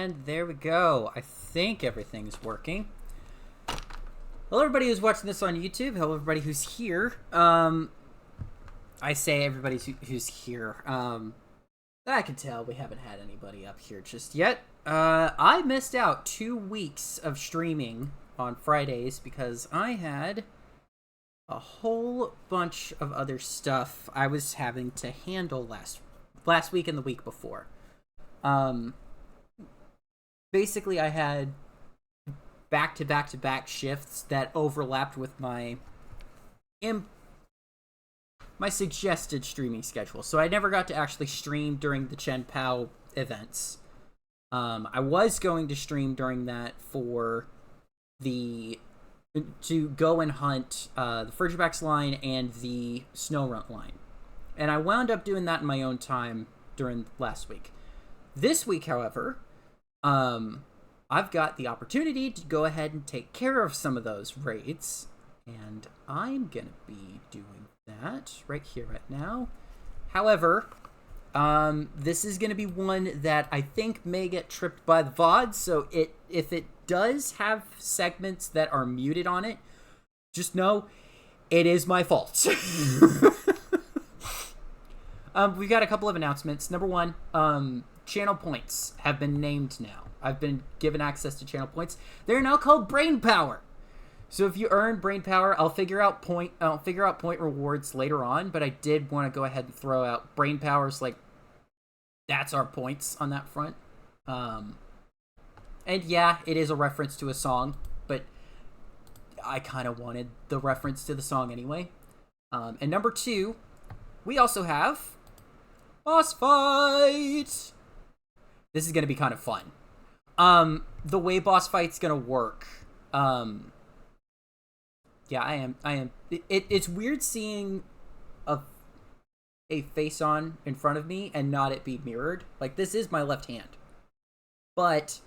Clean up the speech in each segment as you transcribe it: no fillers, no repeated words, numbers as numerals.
And there we go. I think everything's working. Hello, everybody who's watching this on YouTube. Hello, everybody who's here. I say everybody who's here. I can tell we haven't had anybody up here just yet. I missed out 2 weeks of streaming on Fridays because I had a whole bunch of other stuff I was having to handle last week and the week before. Basically, I had back-to-back-to-back shifts that overlapped with my suggested streaming schedule. So I never got to actually stream during the Chen Pao events. I was going to stream during that to go and hunt the Furgerbacks line and the Snowrunt line. And I wound up doing that in my own time during last week. This week, however, I've got the opportunity to go ahead and take care of some of those raids. And I'm going to be doing that right here, right now. However, this is going to be one that I think may get tripped by the VOD. So if it does have segments that are muted on it, just know it is my fault. We've got a couple of announcements. Number one, channel points have been named now. I've been given access to channel points. They're now called Brain Power. So if you earn Brain Power, I'll figure out point rewards later on, but I did want to go ahead and throw out Brain Powers, like that's our points on that front. And yeah, it is a reference to a song, but I kind of wanted the reference to the song anyway. And number two, we also have Boss Fight. This is going to be kind of fun. The way Boss Fight's going to work, yeah, I am. It's weird seeing a face on in front of me and not it be mirrored. Like, this is my left hand. But,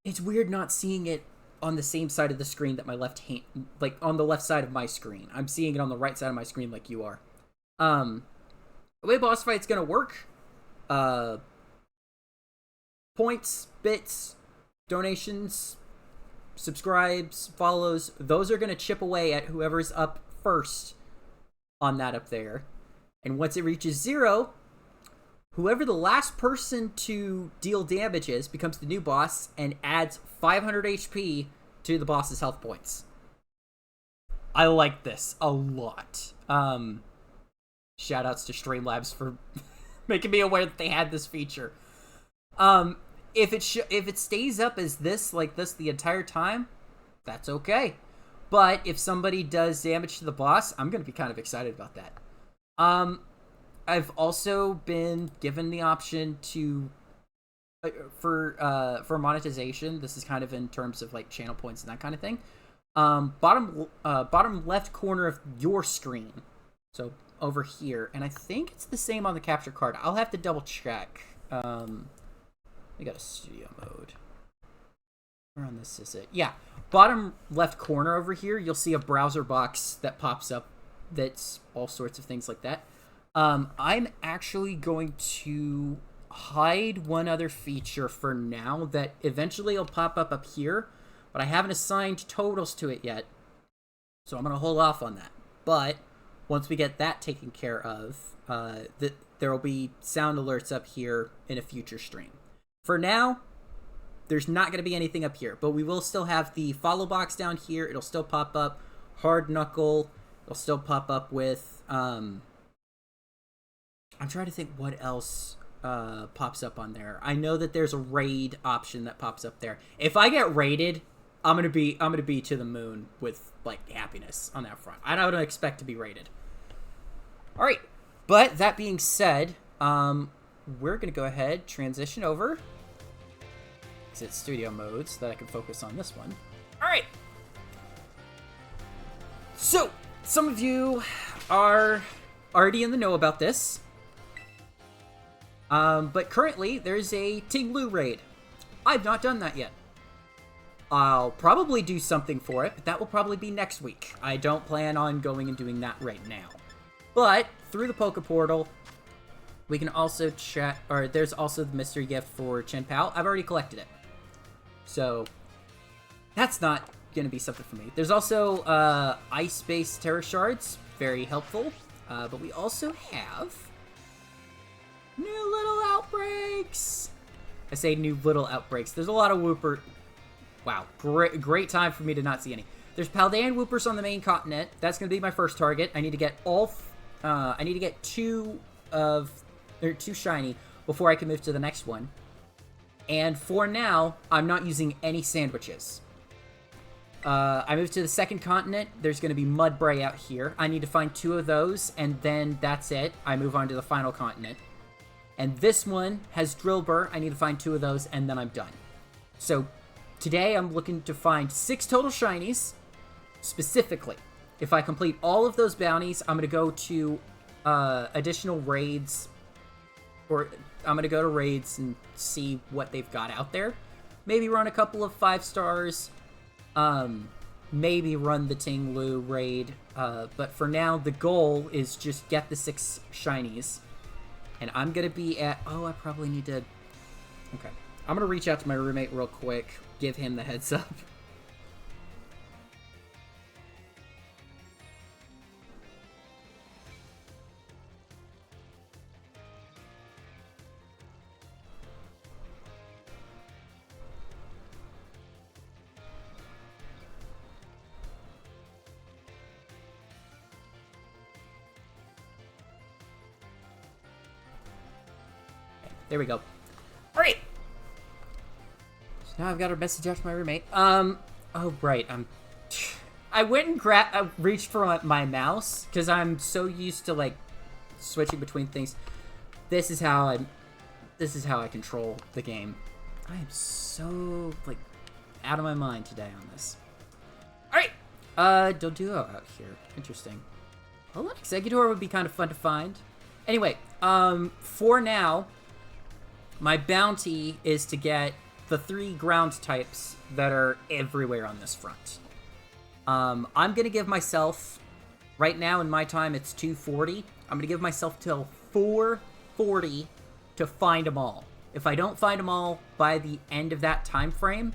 it's weird not seeing it on the same side of the screen that my left hand, like, on the left side of my screen. I'm seeing it on the right side of my screen like you are. The way Boss Fight's gonna work, points, bits, donations, subscribes, follows, those are going to chip away at whoever's up first on that up there. And once it reaches 0, whoever the last person to deal damage is becomes the new boss and adds 500 HP to the boss's health points. I like this a lot. Shoutouts to Streamlabs for making me aware that they had this feature. If it stays up as this, like this the entire time, that's okay. But if somebody does damage to the boss, I'm going to be kind of excited about that. I've also been given the option to for monetization. This is kind of in terms of like channel points and that kind of thing. Bottom left corner of your screen. So over here, and I think it's the same on the capture card. I'll have to double check. We got a studio mode. Where on this is it? Yeah, bottom left corner over here, you'll see a browser box that pops up that's all sorts of things like that. I'm actually going to hide one other feature for now that eventually will pop up here, but I haven't assigned totals to it yet, so I'm going to hold off on that. But once we get that taken care of, there will be sound alerts up here in a future stream. For now, there's not going to be anything up here, but we will still have the follow box down here. It'll still pop up. Hard Knuckle. It'll still pop up with... I'm trying to think what else pops up on there. I know that there's a raid option that pops up there. If I get raided, I'm gonna be to the moon with like happiness on that front. I don't expect to be raided. All right, but that being said, we're going to go ahead, transition over. Exit studio mode so that I can focus on this one. All right. So, some of you are already in the know about this. But currently, there's a Tinglu raid. I've not done that yet. I'll probably do something for it, but that will probably be next week. I don't plan on going and doing that right now. But, through the Poke Portal, We can also check, or there's also the mystery gift for Chin Pao. I've already collected it. So, that's not going to be something for me. There's also ice-based terror shards. Very helpful. But we also have new little outbreaks. I say new little outbreaks. There's a lot of Wooper. Wow, great time for me to not see any. There's Paldean Woopers on the main continent. That's going to be my first target. I need to get I need to get two shiny before I can move to the next one. And for now, I'm not using any sandwiches. I move to the second continent. There's going to be Mudbray out here. I need to find 2 of those, and then that's it. I move on to the final continent. And this one has Drillbur. I need to find 2 of those, and then I'm done. So today I'm looking to find 6 total shinies, specifically. If I complete all of those bounties, I'm going to go to additional raids, or I'm going to go to raids and see what they've got out there. Maybe run a couple of 5 stars. Maybe run the Ting Lu raid, but for now, the goal is just get the 6 shinies, and I'm gonna be at, I probably need to, okay, I'm gonna reach out to my roommate real quick, give him the heads up. There we go. Alright! So now I've got a message out to my roommate. Oh, right. I went and reached for my mouse, because I'm so used to, like, switching between things. This is how I control the game. I am so, like, out of my mind today on this. Alright! Doduo out here. Interesting. Well, an Executor would be kind of fun to find. Anyway, for now, my bounty is to get the 3 ground types that are everywhere on this front. I'm going to give myself, right now in my time it's 2:40, I'm going to give myself till 4:40 to find them all. If I don't find them all by the end of that time frame,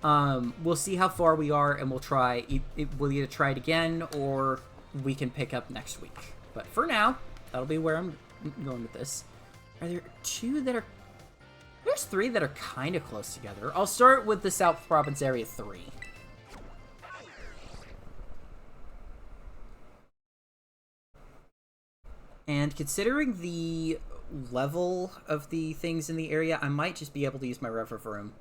we'll see how far we are, and we'll try, we'll either try it again, or we can pick up next week. But for now, that'll be where I'm going with this. Are there 2 that are... There's 3 that are kind of close together. I'll start with the South Province Area 3. And considering the level of the things in the area, I might just be able to use my Rev Room.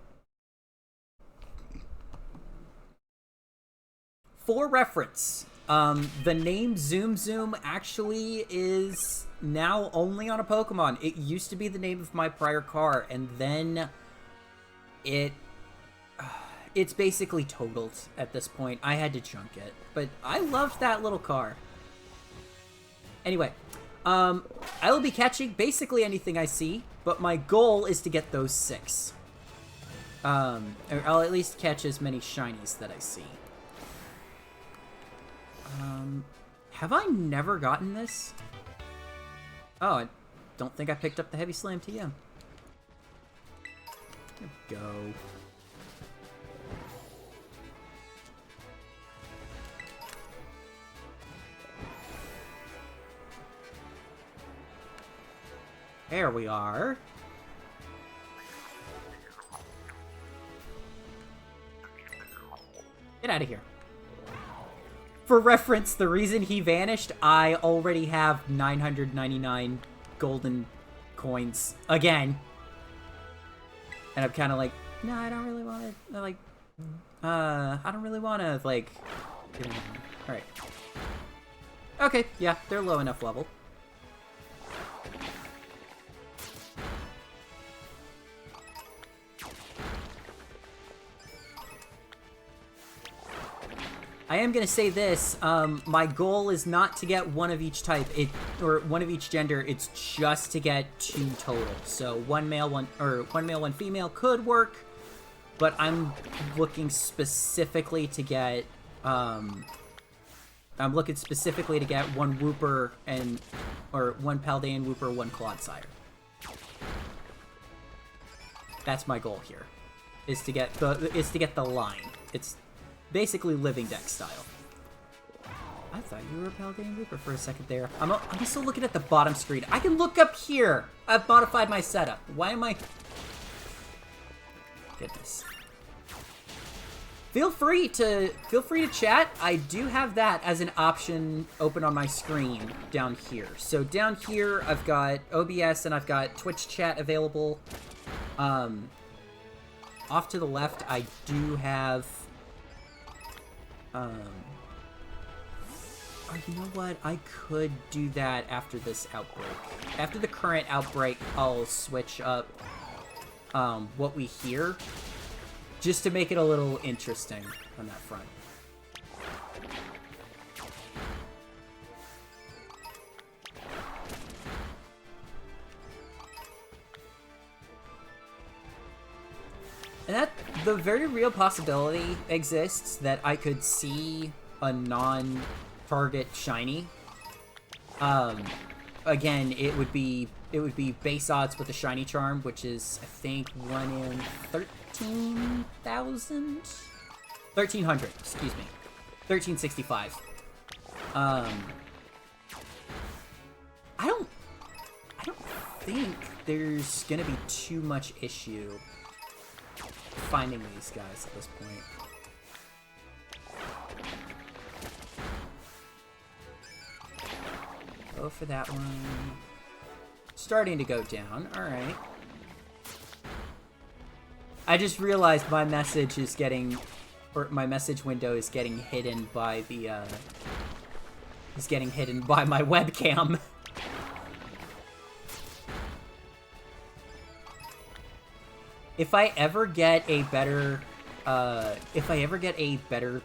For reference, the name Zoom Zoom actually is now only on a Pokemon. It used to be the name of my prior car, and then it's basically totaled at this point. I had to junk it, but I loved that little car. Anyway, I will be catching basically anything I see, but my goal is to get those 6. Or I'll at least catch as many shinies that I see. Have I never gotten this? Oh, I don't think I picked up the Heavy Slam TM. There we go. There we are. Get out of here. For reference, the reason he vanished, I already have 999 golden coins again. And I'm kind of like, no, I don't really want to, like, I don't really want to, like, alright. Okay, yeah, they're low enough level. I am gonna say this, my goal is not to get one of each type, or one of each gender, it's just to get 2 total. So one male, one female could work, but I'm looking specifically to get, I'm looking specifically to get one Wooper or one Paldean Wooper, one Clodsire. That's my goal here, is to get the line. It's basically living deck style. I thought you were a Paldean Wooper for a second there. I'm still looking at the bottom screen. I can look up here. I've modified my setup. Why am I... Goodness. Feel free to chat. I do have that as an option open on my screen down here. So down here, I've got OBS and I've got Twitch chat available. Off to the left, I do have... Oh, you know what? I could do that after this outbreak. After the current outbreak, I'll switch up what we hear, just to make it a little interesting on that front. And that, the very real possibility exists that I could see a non-target shiny. Again, it would be base odds with a shiny charm, which is, I think, 1 in 13,000? 1,300, excuse me. 1,365. I don't think there's gonna be too much issue finding these guys at this point. Go for that one. Starting to go down. Alright. I just realized my message is getting... or my message window is getting hidden by the, is getting hidden by my webcam. If I ever get a better,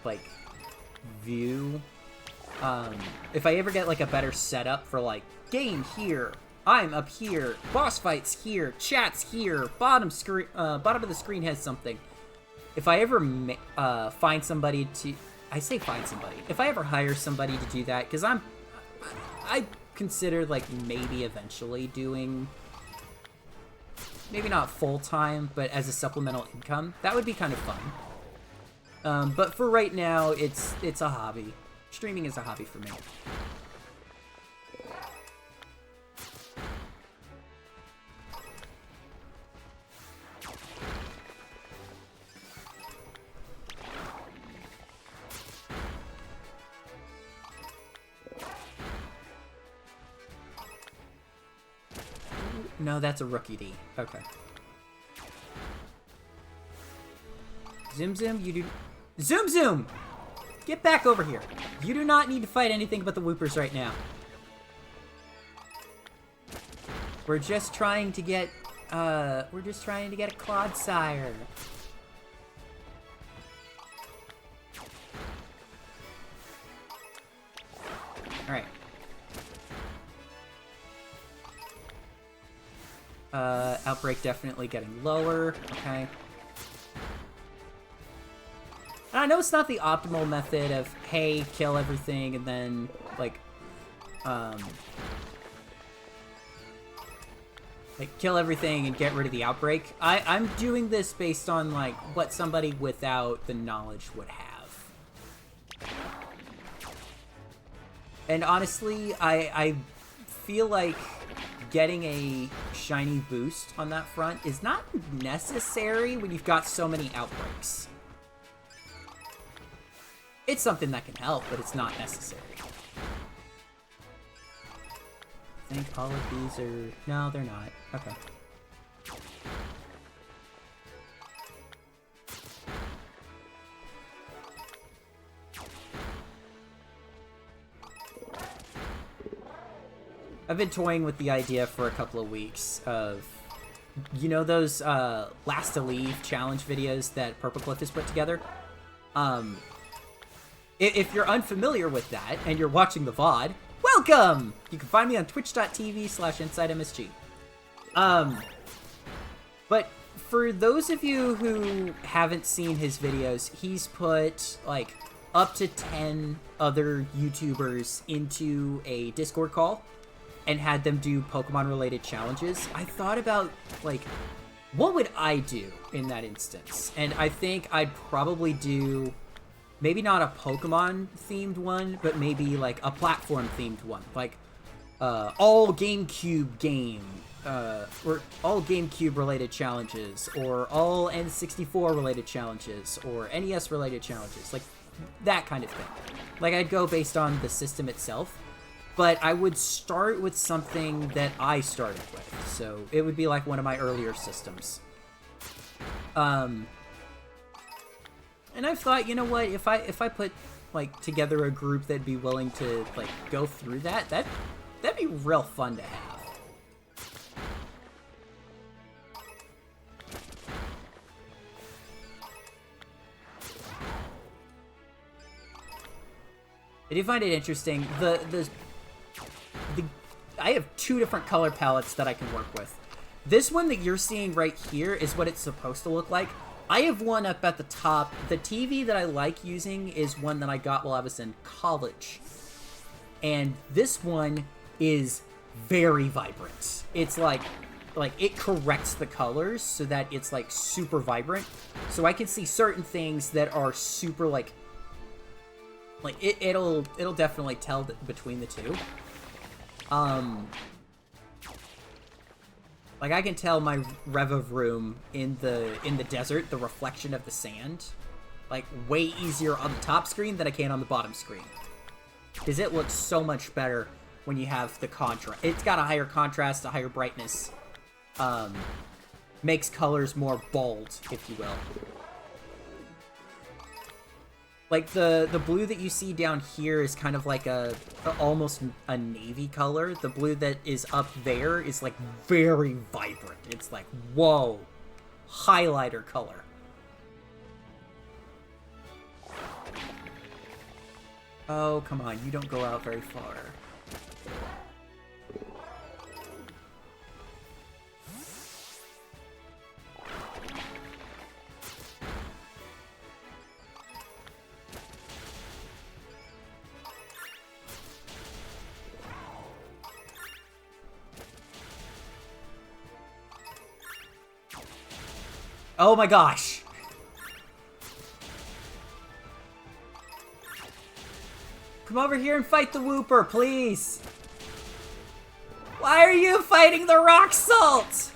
like, view, if I ever get, like, a better setup for, like, game here, I'm up here, boss fights here, chat's here, bottom of the screen has something. If I ever, find somebody to, I say find somebody, if I ever hire somebody to do that, because I consider, like, maybe eventually doing... maybe not full-time, but as a supplemental income. That would be kind of fun. But for right now, it's a hobby. Streaming is a hobby for me. No, that's a rookie D. Okay. Zoom Zoom, you do... Zoom Zoom! Get back over here. You do not need to fight anything but the Woopers right now. We're just trying to get, a Clodsire. Alright. Outbreak definitely getting lower. Okay. And I know it's not the optimal method of, hey, kill everything and then, like, kill everything and get rid of the outbreak. I'm doing this based on, like, what somebody without the knowledge would have. And honestly, I feel like getting a shiny boost on that front is not necessary when you've got so many outbreaks. It's something that can help, but it's not necessary. I think all of these are... no, they're not. Okay. I've been toying with the idea for a couple of weeks of... you know those Last to Leave challenge videos that Purplecliff has put together? If you're unfamiliar with that, and you're watching the VOD, welcome! You can find me on twitch.tv/N-SightMSG. But for those of you who haven't seen his videos, he's put, like, up to 10 other YouTubers into a Discord call and had them do Pokemon-related challenges, I thought about, like, what would I do in that instance? And I think I'd probably do, maybe not a Pokemon-themed one, but maybe, like, a platform-themed one. Like, all GameCube game, or all GameCube-related challenges, or all N64-related challenges, or NES-related challenges, like, that kind of thing. Like, I'd go based on the system itself, but I would start with something that I started with, so it would be like one of my earlier systems. And I've thought, you know what, if I put, like, together a group that'd be willing to, like, go through that'd be real fun to have. I do find it interesting. I have 2 different color palettes that I can work with. This one that you're seeing right here is what it's supposed to look like. I have one up at the top. The TV that I like using is one that I got while I was in college. And this one is very vibrant. It's like it corrects the colors so that it's like super vibrant. So I can see certain things that are super like it'll definitely tell between the two. Like I can tell my Rev room in the desert, the reflection of the sand, like way easier on the top screen than I can on the bottom screen. Because it looks so much better when you have the contrast. It's got a higher contrast, a higher brightness. Makes colors more bold, if you will. Like, the blue that you see down here is kind of like almost a navy color. The blue that is up there is, like, very vibrant. It's like, whoa, highlighter color. Oh, come on, you don't go out very far. Oh my gosh! Come over here and fight the Wooper, please! Why are you fighting the rock salt?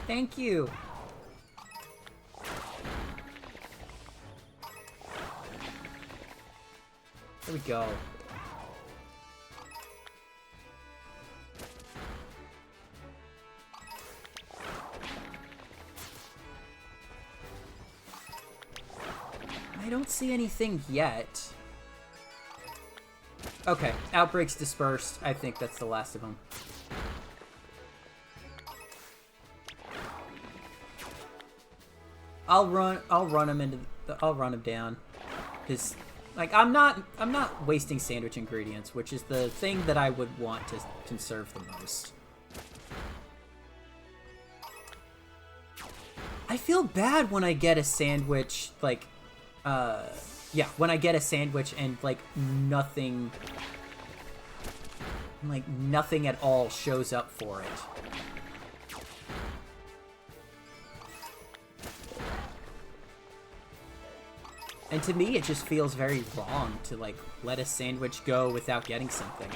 Thank you. There we go. I don't see anything yet. Okay, outbreaks dispersed. I think that's the last of them. I'll run him down. Cause like I'm not wasting sandwich ingredients, which is the thing that I would want to conserve the most. I feel bad when I get a sandwich like yeah, when I get a sandwich and, like, nothing at all shows up for it. And to me, it just feels very wrong to, like, let a sandwich go without getting something.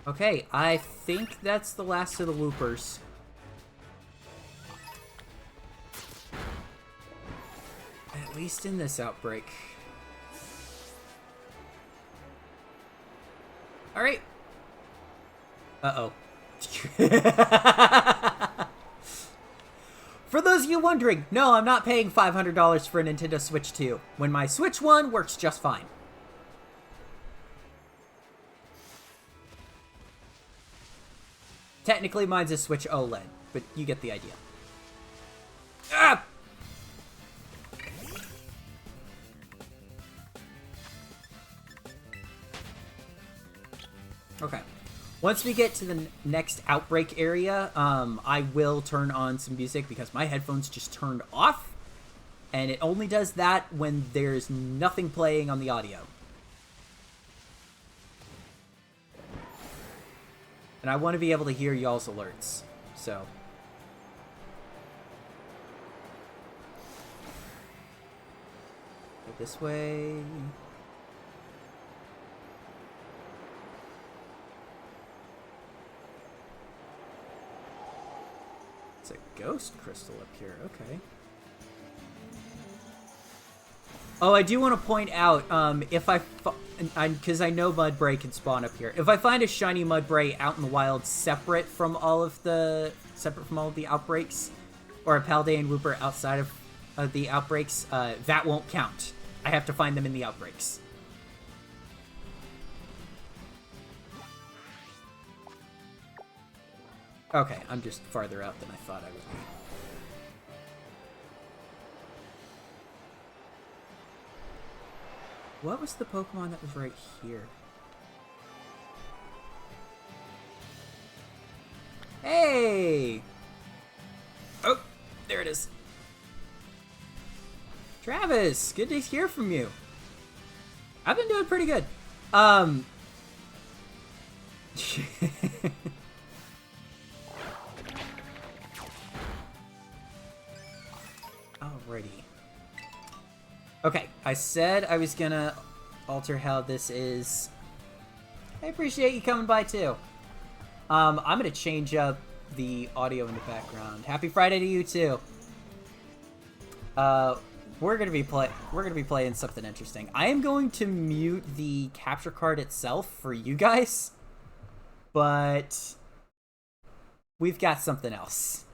Okay, I think that's the last of the Woopers. At least in this outbreak. Alright. Uh-oh. For those of you wondering, no, I'm not paying $500 for a Nintendo Switch 2, when my Switch 1 works just fine. Technically, mine's a Switch OLED, but you get the idea. Ah! Okay. Once we get to the next outbreak area, I will turn on some music because my headphones just turned off. And it only does that when there's nothing playing on the audio. And I want to be able to hear y'all's alerts, so... Go this way... It's a ghost crystal up here, okay. Oh, I do want to point out, if because I know Mudbray can spawn up here. If I find a shiny Mudbray out in the wild separate from all of the outbreaks, or a Paldean Wooper outside of the outbreaks, that won't count. I have to find them in the outbreaks. Okay, I'm just farther out than I thought I would be. What was the Pokemon that was right here? Hey! Oh, there it is. Travis, good to hear from you. I've been doing pretty good. Alrighty. Okay, I said I was gonna alter how this is. I appreciate you coming by too. I'm gonna change up the audio in the background. Happy Friday to you too. We're gonna be playing something interesting. I am going to mute the capture card itself for you guys, but we've got something else.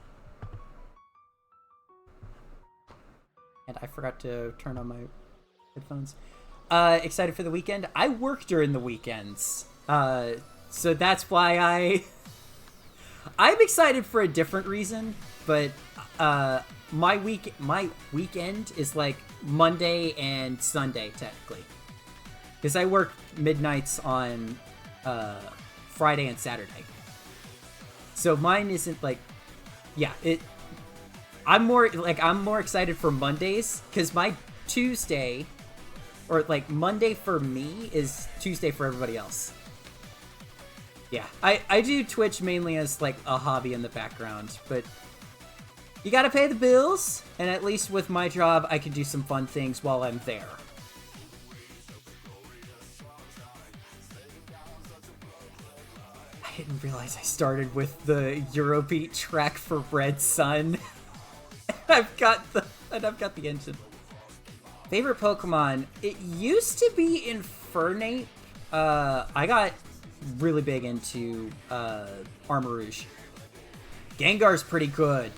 And I forgot to turn on my headphones. Excited for the weekend? I work during the weekends. So that's why I'm excited for a different reason, but my weekend is like Monday and Sunday technically. Because I work midnights on Friday and Saturday. So mine isn't like, yeah, I'm more excited for Mondays, because my Tuesday, or like Monday for me, is Tuesday for everybody else. Yeah, I do Twitch mainly as like a hobby in the background, but you gotta pay the bills, and at least with my job, I can do some fun things while I'm there. I didn't realize I started with the Eurobeat track for Red Sun. I've got the engine. Favorite Pokemon? It used to be Infernape. I got really big into Armarouge. Gengar's pretty good.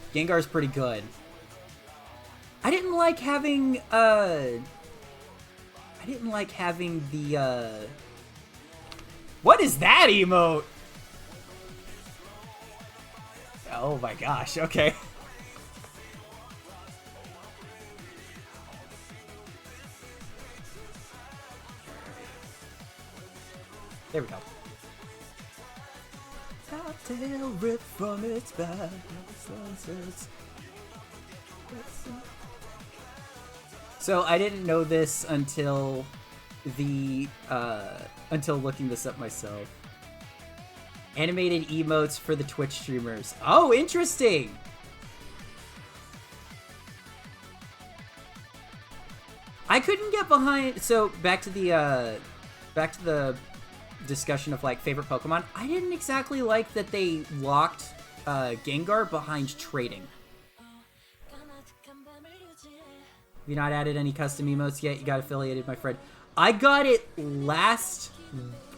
I didn't like having the what is that emote? Oh my gosh, okay. There we go. Tail ripped from its back. So I didn't know this until looking this up myself. Animated emotes for the Twitch streamers. Oh, interesting. I couldn't get behind. So back to the discussion of like favorite Pokemon. I didn't exactly like that they locked Gengar behind trading. Have you not added any custom emotes yet? You got affiliated, my friend. I got it last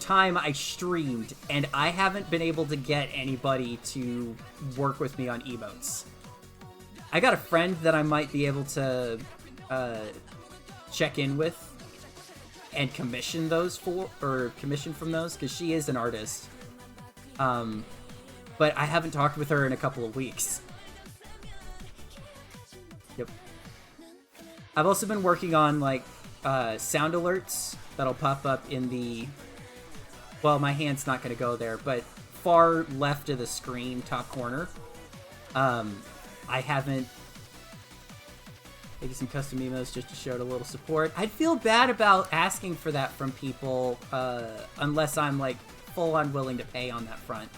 time I streamed, and I haven't been able to get anybody to work with me on emotes. I got a friend that I might be able to check in with and commission from those, because she is an artist. But I haven't talked with her in a couple of weeks. Yep. I've also been working on like sound alerts that'll pop up in the... Well, my hand's not going to go there, but far left of the screen, top corner. I haven't... Maybe some custom emos just to show it a little support. I'd feel bad about asking for that from people, unless I'm, like, full-on willing to pay on that front.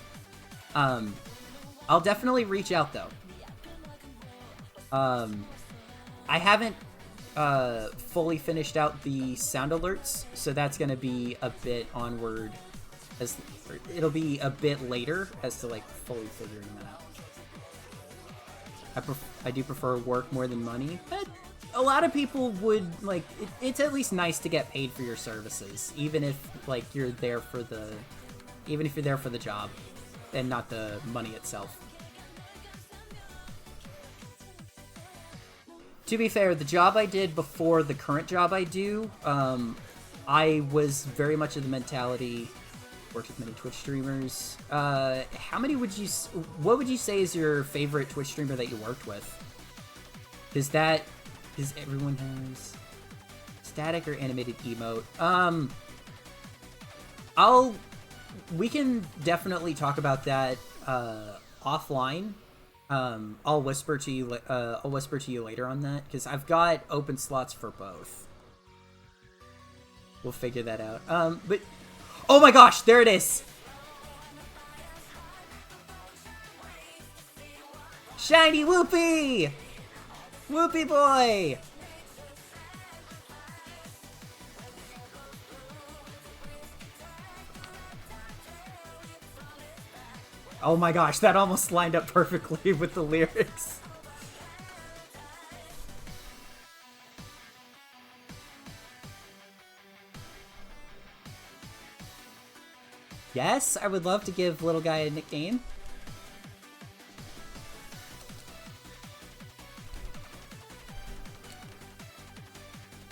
I'll definitely reach out, though. I haven't fully finished out the sound alerts, so that's going to be a bit onward. It'll be a bit later as to, like, fully figuring that out. I do prefer work more than money, but a lot of people would, like, it's at least nice to get paid for your services, even if, like, you're there for the, even if you're there for the job and not the money itself. To be fair, the job I did before the current job I do, I was very much of the mentality, worked with many Twitch streamers. How many would you, what would you say is your favorite Twitch streamer that you worked with? Does everyone has static or animated emote? We can definitely talk about that, offline. I'll whisper to you later on that, because I've got open slots for both. We'll figure that out. But oh my gosh, there it is! Shiny Whoopee! Whoopee boy! Oh my gosh, that almost lined up perfectly with the lyrics. Yes, I would love to give little guy a nickname.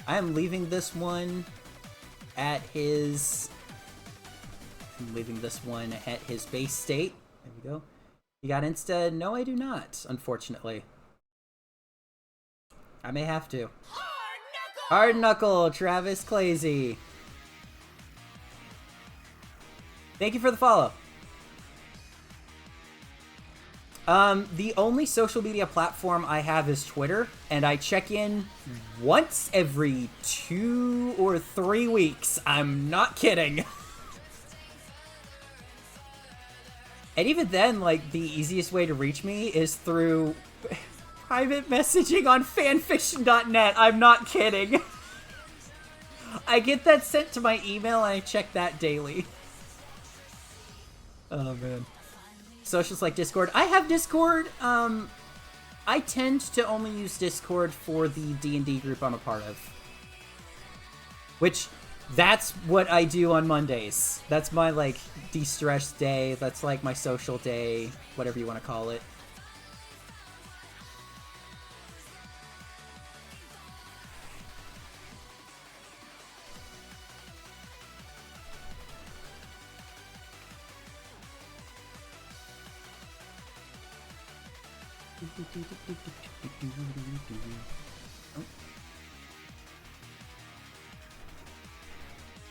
I am leaving this one at his... I'm leaving this one at his base state. There we go. You got Insta? No, I do not, unfortunately. I may have to. Hard Knuckle, Travis Clazy. Thank you for the follow. The only social media platform I have is Twitter, and I check in once every 2 or 3 weeks. I'm not kidding. And even then, like, the easiest way to reach me is through private messaging on fanfiction.net. I'm not kidding. I get that sent to my email, and I check that daily. Oh, man. Socials like Discord. I have Discord. I tend to only use Discord for the D&D group I'm a part of. Which, that's what I do on Mondays. That's my, like, de-stress day. That's, like, my social day. Whatever you want to call it.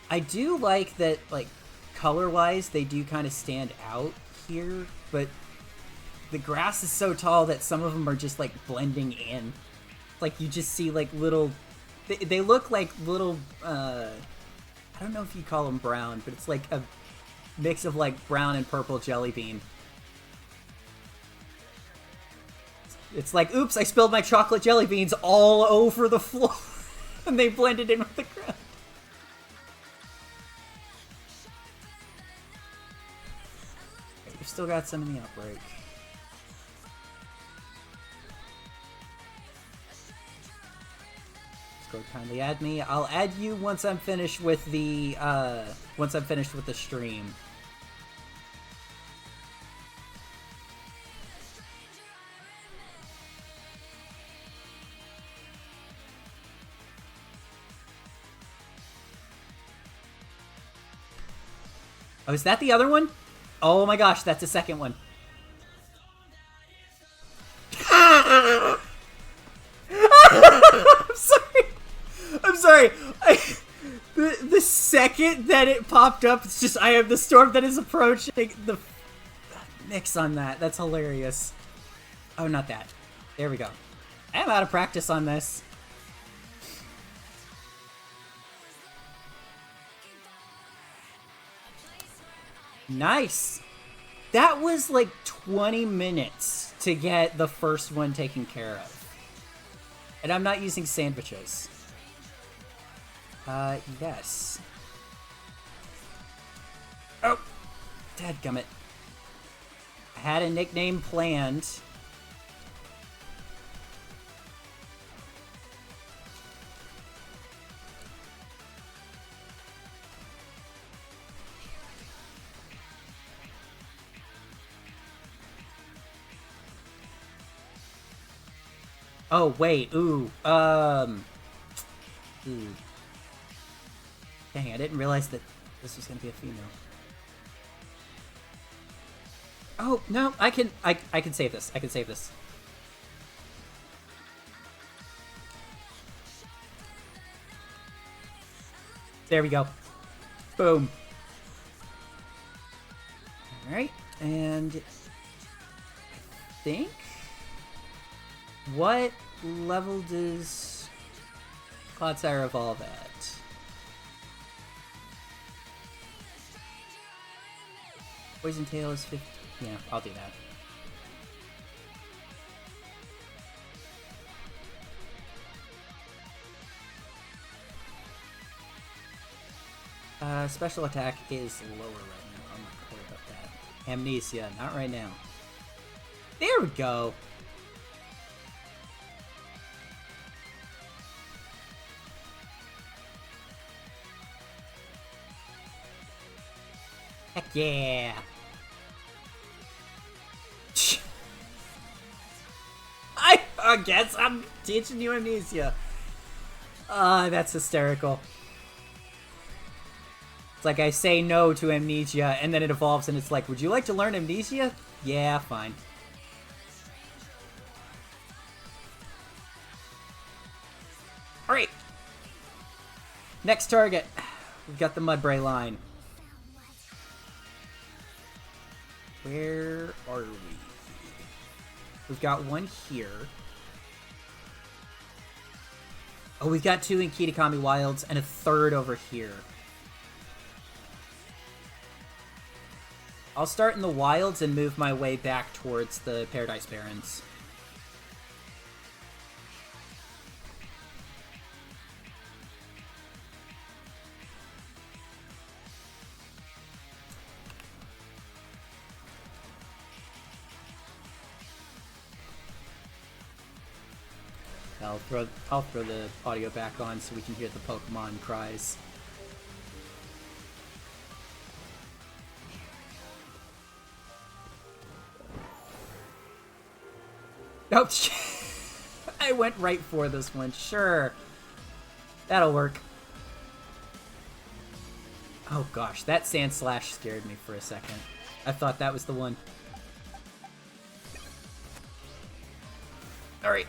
I do like that, like, color-wise, they do kind of stand out here, but the grass is so tall that some of them are just, like, blending in. Like, you just see, like, little... They look like little, I don't know if you call them brown, but it's like a mix of, like, brown and purple jelly bean. It's like, oops, I spilled my chocolate jelly beans all over the floor. And they blended in with the ground. We've still got some in the outbreak. Discord, kindly add me. I'll add you once I'm finished with the stream. Oh, is that the other one? Oh my gosh, that's the second one. I'm sorry. I'm sorry. The second that it popped up, it's just, I am the storm that is approaching. mix on that. That's hilarious. Oh, not that. There we go. I'm out of practice on this. Nice. That was like 20 minutes to get the first one taken care of. And I'm not using sandwiches. Yes. Oh! Dadgummit. I had a nickname planned. Oh, wait, ooh, Dang, I didn't realize that this was gonna be a female. Oh, no, I can save this. I can save this. There we go. Boom. Alright, and I think... What level does Clodsire evolve at? Poison Tail is 50. Yeah, I'll do that. Special attack is lower right now. I'm not clear about that. Amnesia, not right now. There we go. Heck yeah! I guess I'm teaching you amnesia. That's hysterical. It's like I say no to amnesia, and then it evolves, and it's like, would you like to learn amnesia? Yeah, fine. Alright. Next target. We've got the Mudbray line. Where are we? We've got one here. Oh, we've got two in Kitakami Wilds and a third over here. I'll start in the Wilds and move my way back towards the Paradise Barrens. I'll throw the audio back on so we can hear the Pokemon cries. Nope. I went right for this one. Sure. That'll work. Oh gosh, that Sand Slash scared me for a second. I thought that was the one. Alright.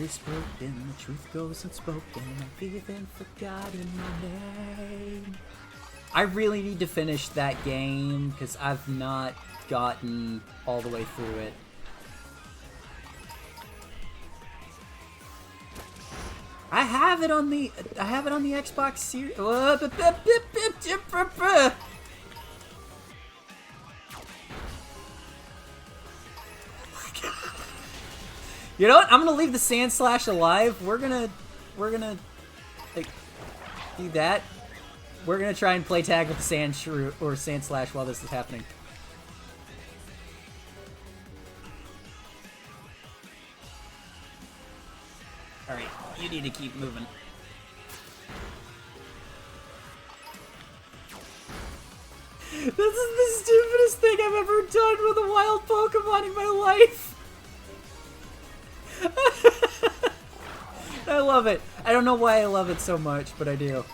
Memories broken, the truth goes unspoken, I've even forgotten my name. I really need to finish that game, because I've not gotten all the way through it. I have it on the Xbox Series. You know what? I'm gonna leave the Sand Slash alive. We're gonna like do that. We're gonna try and play tag with the Sand Shrew or Sand Slash while this is happening. All right, you need to keep moving. This is the stupidest thing I've ever done with a wild Pokemon in my life. I love it. I don't know why I love it so much, but I do.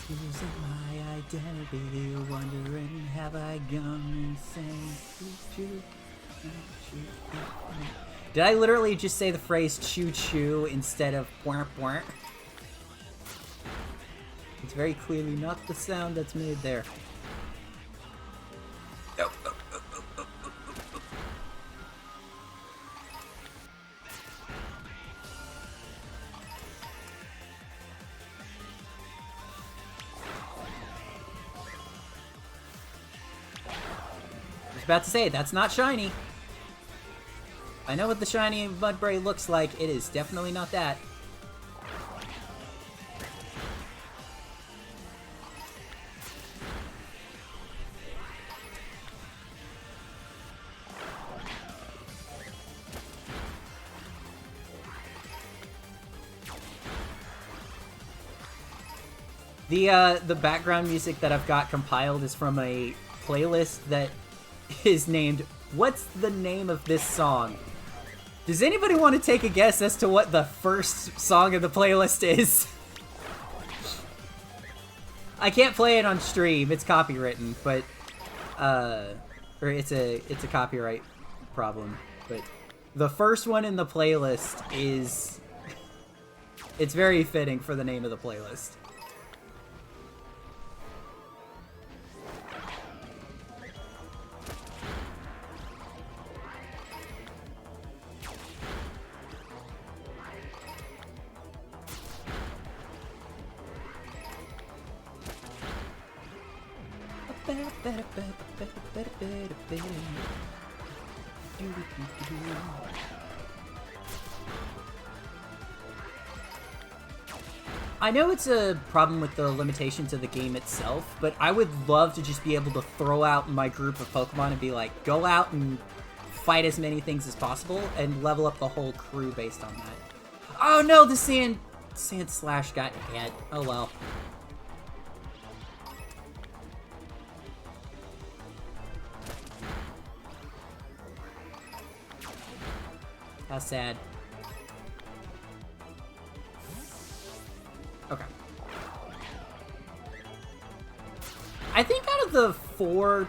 Losing my identity, wondering have I gone insane? Did I literally just say the phrase choo choo instead of bwah bwah? It's very clearly not the sound that's made there. I was about to say, that's not shiny. I know what the shiny Mudbray looks like. It is definitely not that. The background music that I've got compiled is from a playlist that is named What's the Name of This Song? Does anybody want to take a guess as to what the first song of the playlist is? I can't play it on stream, it's copywritten, but or it's a copyright problem. But the first one in the playlist is it's very fitting for the name of the playlist. I know it's a problem with the limitations of the game itself, but I would love to just be able to throw out my group of Pokemon and be like, go out and fight as many things as possible and level up the whole crew based on that. Oh no, the Sand Slash got hit. Oh well. How sad. Okay. I think out of the four,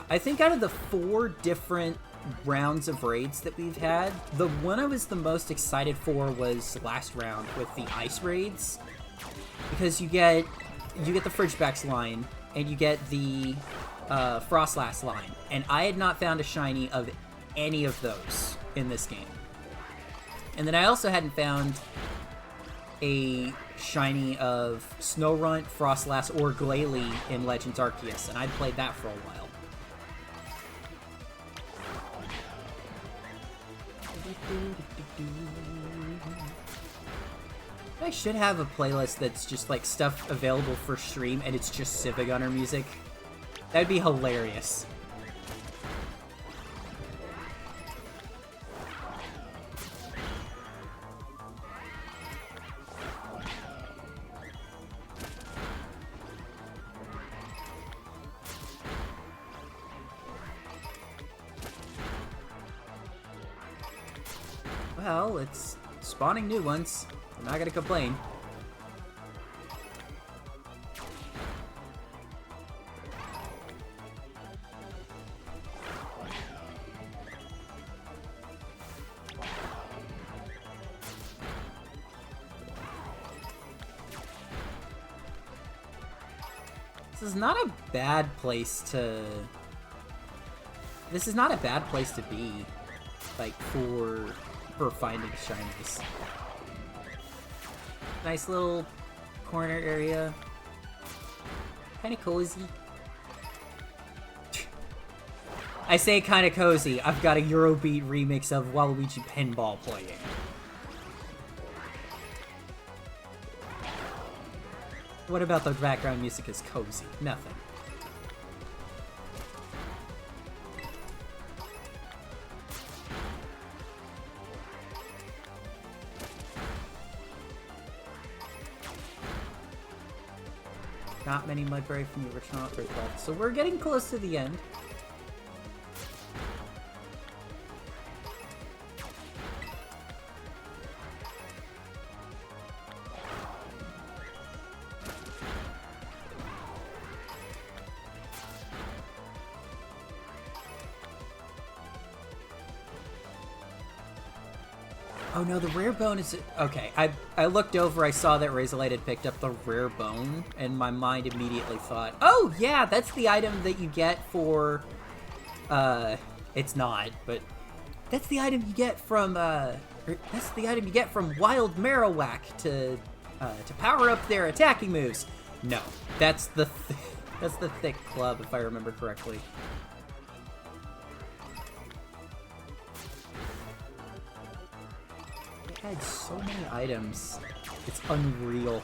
I think out of the 4 different rounds of raids that we've had, the one I was the most excited for was last round with the ice raids. Because you get the Fridgebacks line, and you get the Frostlass line. And I had not found a shiny of any of those in this game. And then I also hadn't found a shiny of Snorunt, Frostlass, or Glalie in Legends Arceus, and I'd played that for a while. I should have a playlist that's just like stuff available for stream and it's just Civigunner music. That'd be hilarious. Well, it's spawning new ones. I'm not gonna complain. This is not a bad place to... This is not a bad place to be, like, for finding shinies. Nice little corner area. Kinda cozy. I say kinda cozy. I've got a Eurobeat remix of Waluigi Pinball playing. What about the background music is cozy? Nothing. Not many Mudbray from the original outbreak left. So we're getting close to the end. Oh no, the rare bone is... Okay, I looked over, I saw that Razorlight had picked up the rare bone, and my mind immediately thought, oh yeah, that's the item that you get for... It's not, but... That's the item you get from, that's the item you get from Wild Marowak to power up their attacking moves. No, that's the thick club, if I remember correctly. They had so many items. It's unreal.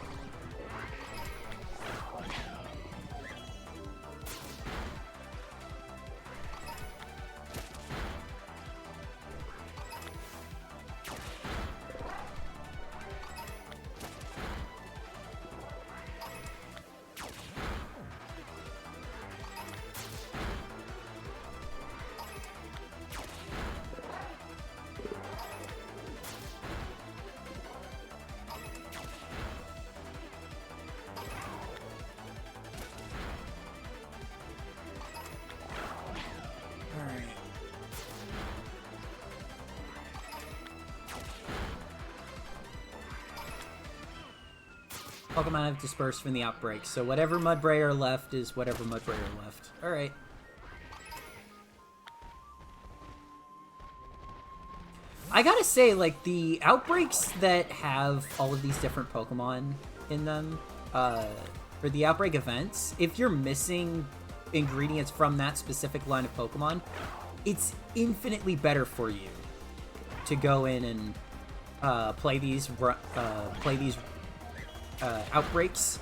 Pokemon have dispersed from the outbreak, so whatever Mudbray are left is whatever Mudbray are left. Alright. I gotta say, like, the outbreaks that have all of these different Pokemon in them, for the outbreak events, if you're missing ingredients from that specific line of Pokemon, it's infinitely better for you to go in and play these outbreaks,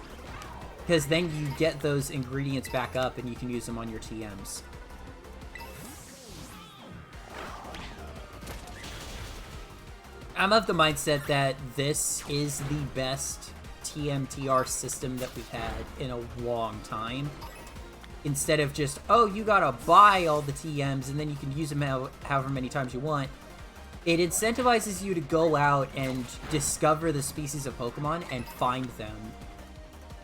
because then you get those ingredients back up and you can use them on your TMs. I'm of the mindset that this is the best TMTR system that we've had in a long time. Instead of just, oh, you gotta buy all the TMs and then you can use them however many times you want. It incentivizes you to go out and discover the species of Pokemon and find them.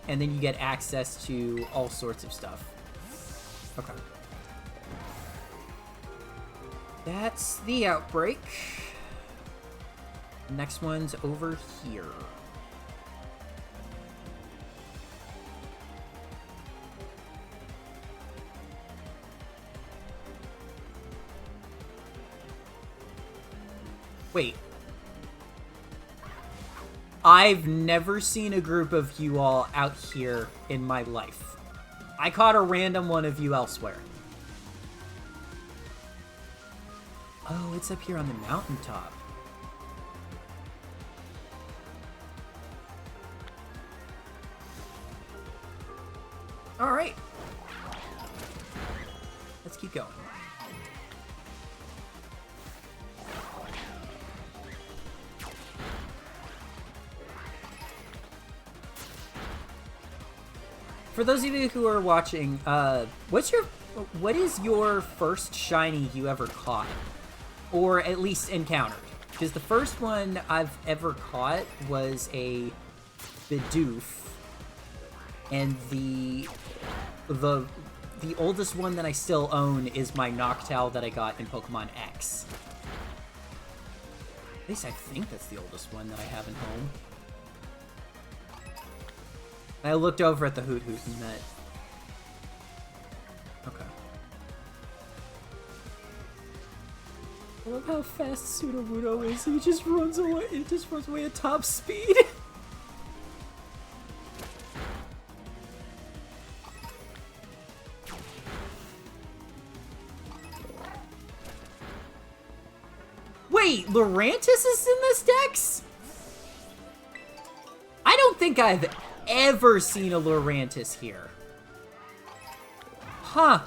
And then you get access to all sorts of stuff. Okay. That's the outbreak. Next one's over here. Wait. I've never seen a group of you all out here in my life. I caught a random one of you elsewhere. Oh, it's up here on the mountaintop. Alright. Let's keep going. For those of you who are watching, what is your first shiny you ever caught? Or at least encountered? Because the first one I've ever caught was a Bidoof. And the oldest one that I still own is my Noctowl that I got in Pokemon X. At least I think that's the oldest one that I have in home. I looked over at the Hoot Hoot and that. Okay. I love how fast Sudowoodo is. He just runs away. It just runs away at top speed. Wait, Lurantis is in this dex? I don't think I've ever seen a Lurantis here. Huh.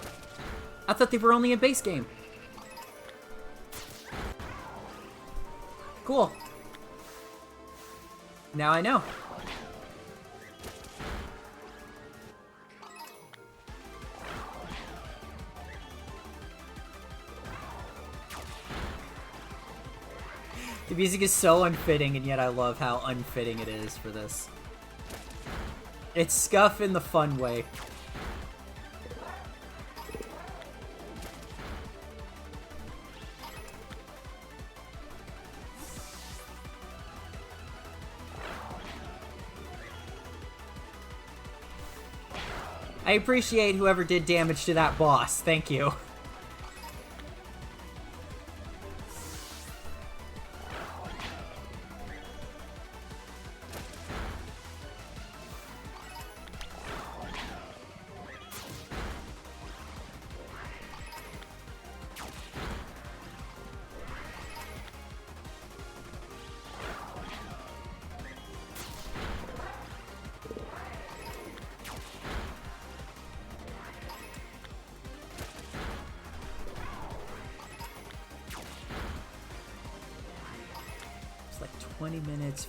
I thought they were only in base game. Cool. Now I know. The music is so unfitting, and yet I love how unfitting it is for this. It's scuff in the fun way. I appreciate whoever did damage to that boss. Thank you.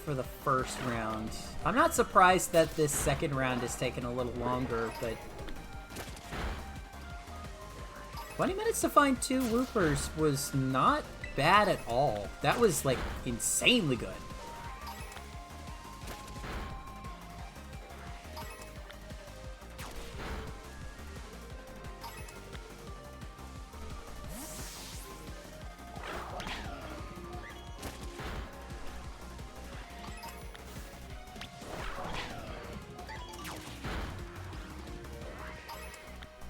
For the first round. I'm not surprised that this second round is taking a little longer, but 20 minutes to find 2 Woopers was not bad at all. That was like insanely good.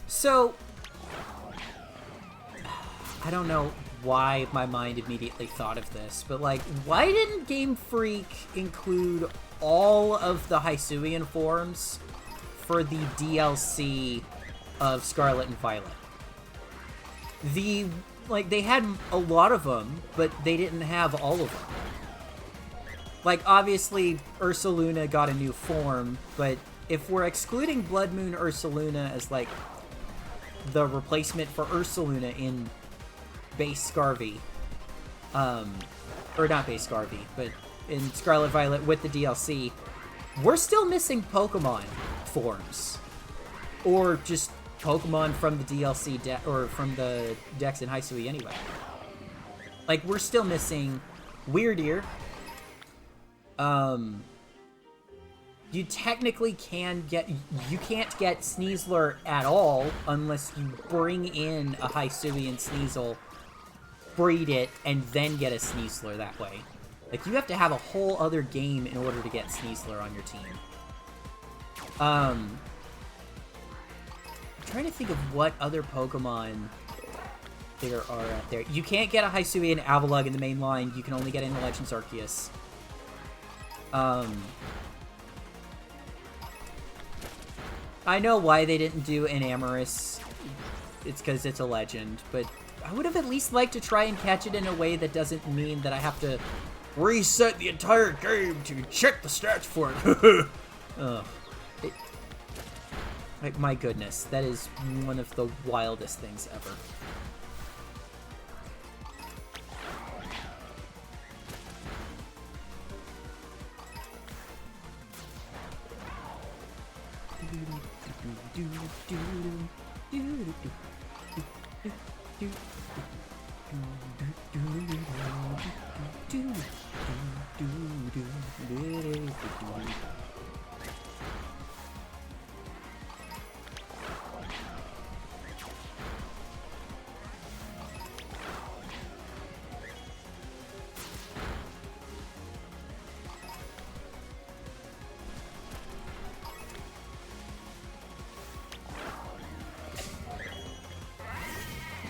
So, I don't know why my mind immediately thought of this, but like, why didn't Game Freak include all of the Hisuian forms for the DLC of Scarlet and Violet? They had a lot of them, but they didn't have all of them. Like, obviously, Ursaluna got a new form, but if we're excluding Blood Moon Ursaluna as, like, the replacement for Ursaluna in base Scarvy, or not base Scarvy, but in Scarlet Violet with the DLC, we're still missing Pokemon forms. Or just Pokemon from the DLC, or from the Dex and Hisui anyway. Like, we're still missing Weirdeer. You technically can get... You can't get Sneasler at all unless you bring in a Hisuian Sneasel, breed it, and then get a Sneasler that way. Like, you have to have a whole other game in order to get Sneasler on your team. I'm trying to think of what other Pokemon there are out there. You can't get a Hisuian Avalugg in the main line. You can only get in the Legends Arceus. I know why they didn't do an Amorous. It's because it's a legend, but I would have at least liked to try and catch it in a way that doesn't mean that I have to reset the entire game to check the stats for it. Like, my goodness, that is one of the wildest things ever.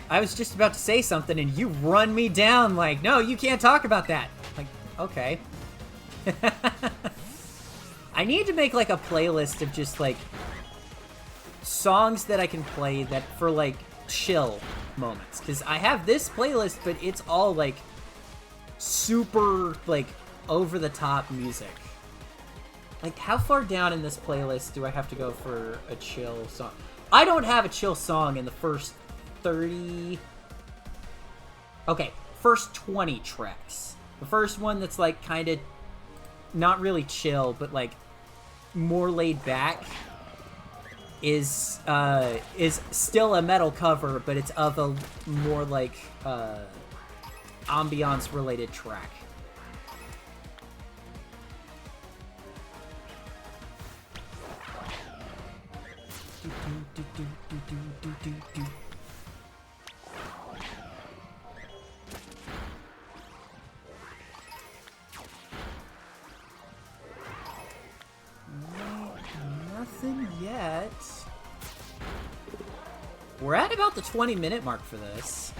I was just about to say something and you run me down like, no, you can't talk about that. Like, okay. I need to make like a playlist of just like songs that I can play that for like chill moments. Because I have this playlist, but it's all like super like over the top music. Like, how far down in this playlist do I have to go for a chill song? I don't have a chill song in the first 30... Okay, first 20 tracks. The first one that's, like, kind of not really chill, but, like, more laid back is still a metal cover, but it's of a more, like, ambiance-related track. Nothing yet. We're at about the 20-minute mark for this.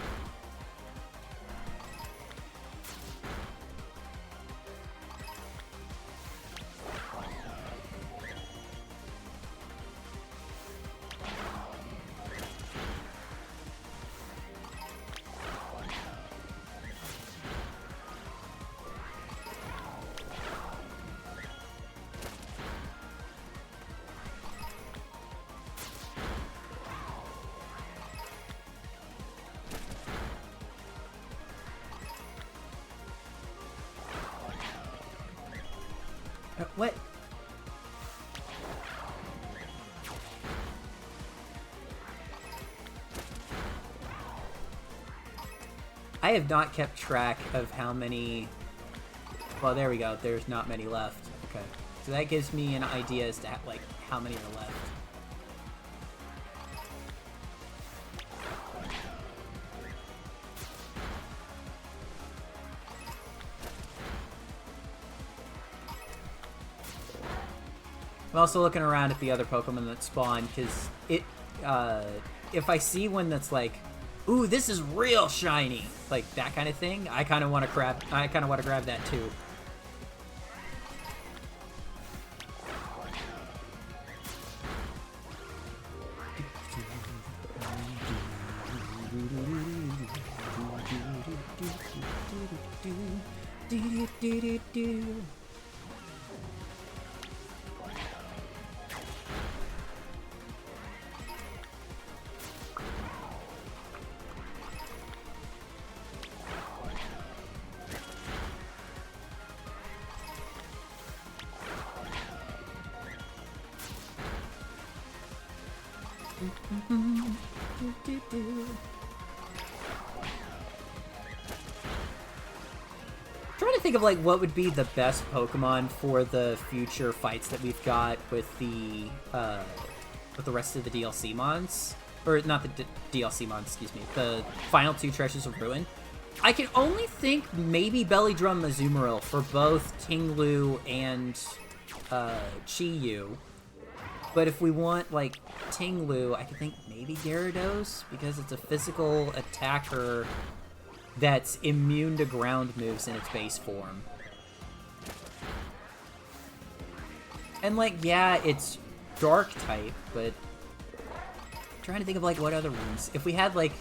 What? I have not kept track of how many... Well, there we go. There's not many left. Okay. So that gives me an idea as to, like, how many are left. I'm also looking around at the other Pokemon that spawn, because it, if I see one that's like, ooh, this is real shiny, like that kind of thing, I kind of want to grab that too. Trying to think of like what would be the best Pokemon for the future fights that we've got with the rest of the DLC mons, or not the DLC mons, excuse me, the final two Treasures of Ruin. I can only think maybe Belly Drum Azumarill for both Tinglu and Chi-Yu. But if we want, like, Tinglu, I can think maybe Gyarados, because it's a physical attacker that's immune to ground moves in its base form. And, like, yeah, it's Dark type, but I'm trying to think of, like, what other ones. If we had, like,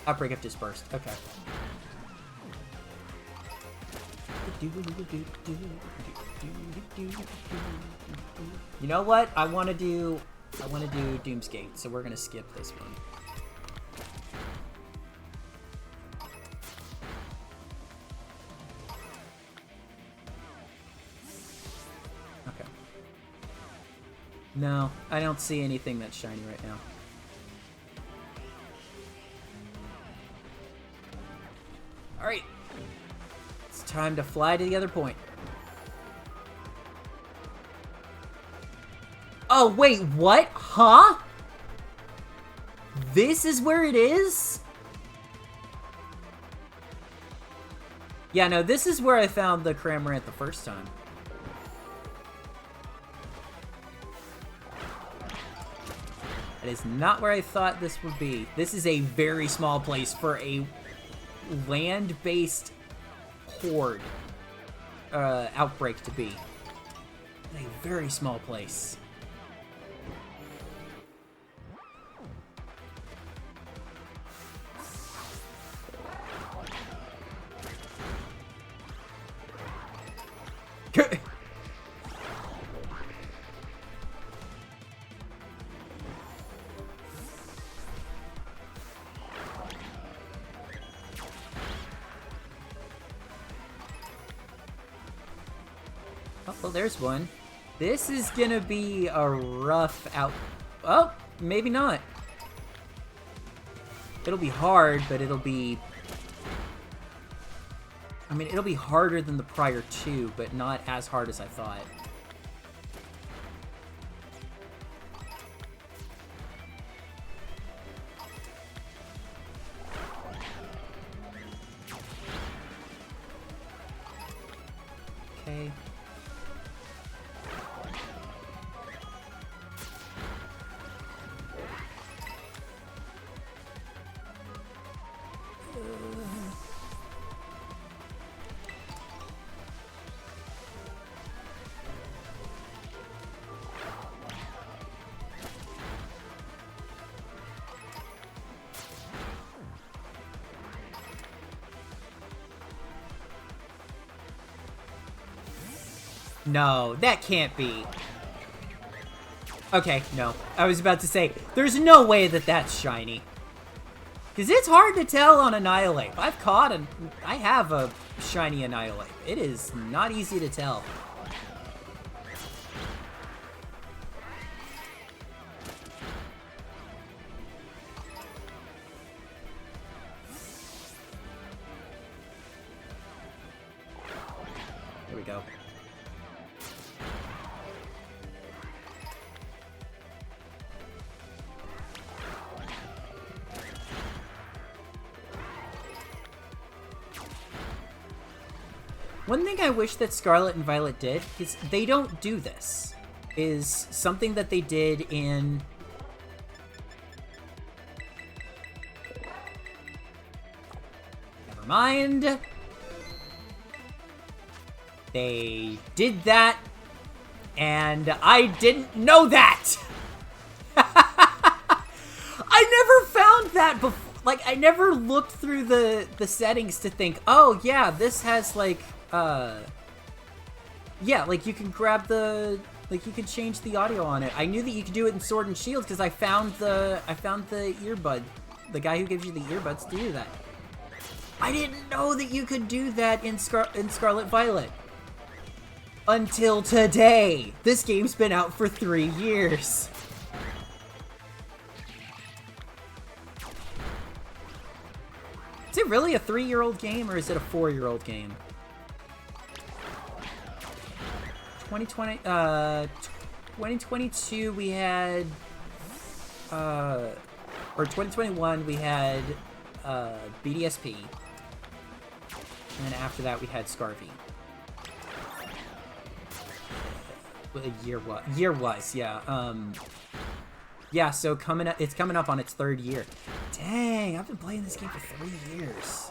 Outbreak of Dispersed. Okay. You know what? I want to do Doomsgate, so we're gonna skip this one. Okay. No, I don't see anything that's shiny right now. Alright. It's time to fly to the other point. Oh, wait, what? Huh? This is where it is? Yeah, no, this is where I found the Cramorant the first time. That is not where I thought this would be. This is a very small place for a land-based horde outbreak to be. A very small place. Oh, well, there's one. This is gonna be a rough out... Oh, maybe not. It'll be hard, but it'll be... I mean, it'll be harder than the prior two, but not as hard as I thought. No, that can't be. Okay, no. I was about to say, there's no way that that's shiny. Because it's hard to tell on Annihilate. I've caught and I have a shiny Annihilate. It is not easy to tell. Here we go. One thing I wish that Scarlet and Violet did, is they don't do this, is something that they did in... Never mind. They did that, and I didn't know that! I never found that before. Like, I never looked through the settings to think, oh yeah, this has like... yeah, like you can grab the, like you can change the audio on it. I knew that you could do it in Sword and Shield because I found the earbud, the guy who gives you the earbuds to do that. I didn't know that you could do that in Scarlet Violet. Until today. This game's been out for 3 years. Is it really a 3-year-old game or is it a 4-year-old game? 2022 we had, or 2021 we had, BDSP. And then after that we had Scarvy. Year was, yeah. Yeah, so it's coming up on its 3rd year. Dang, I've been playing this game for 3 years.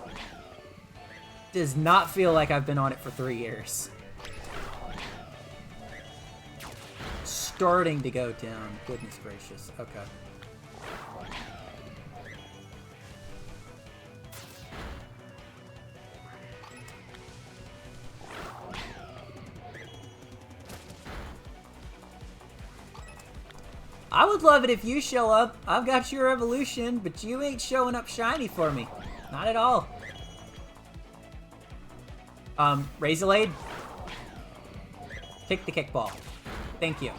Does not feel like I've been on it for 3 years. Starting to go down. Goodness gracious. Okay. I would love it if you show up. I've got your evolution, but you ain't showing up shiny for me. Not at all. Razorblade? Kick the kickball. Thank you.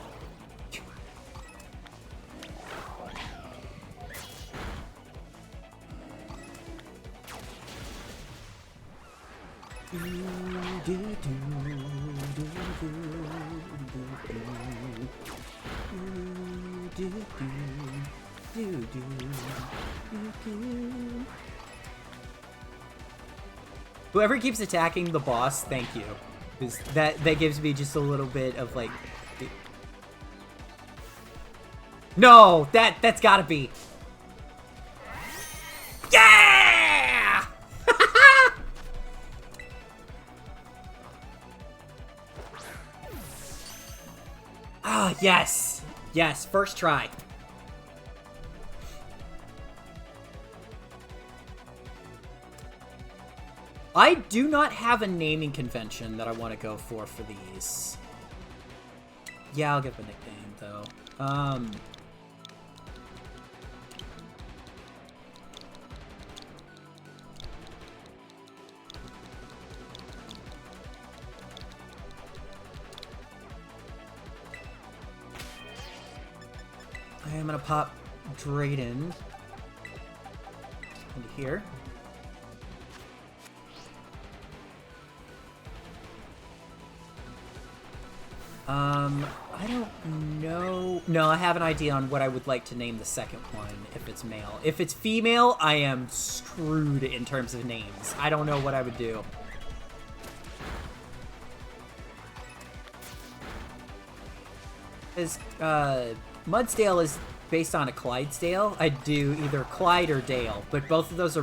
Whoever keeps attacking the boss, thank you. Because that gives me just a little bit of like... No! That's gotta be... Yeah! Ah, yes! Yes, first try. I do not have a naming convention that I want to go for these. Yeah, I'll give a nickname, though. I am gonna pop Drayden into here. I don't know. No, I have an idea on what I would like to name the second one if it's male. If it's female, I am screwed in terms of names. I don't know what I would do. Because, Mudsdale is based on a Clydesdale. I'd do either Clyde or Dale, but both of those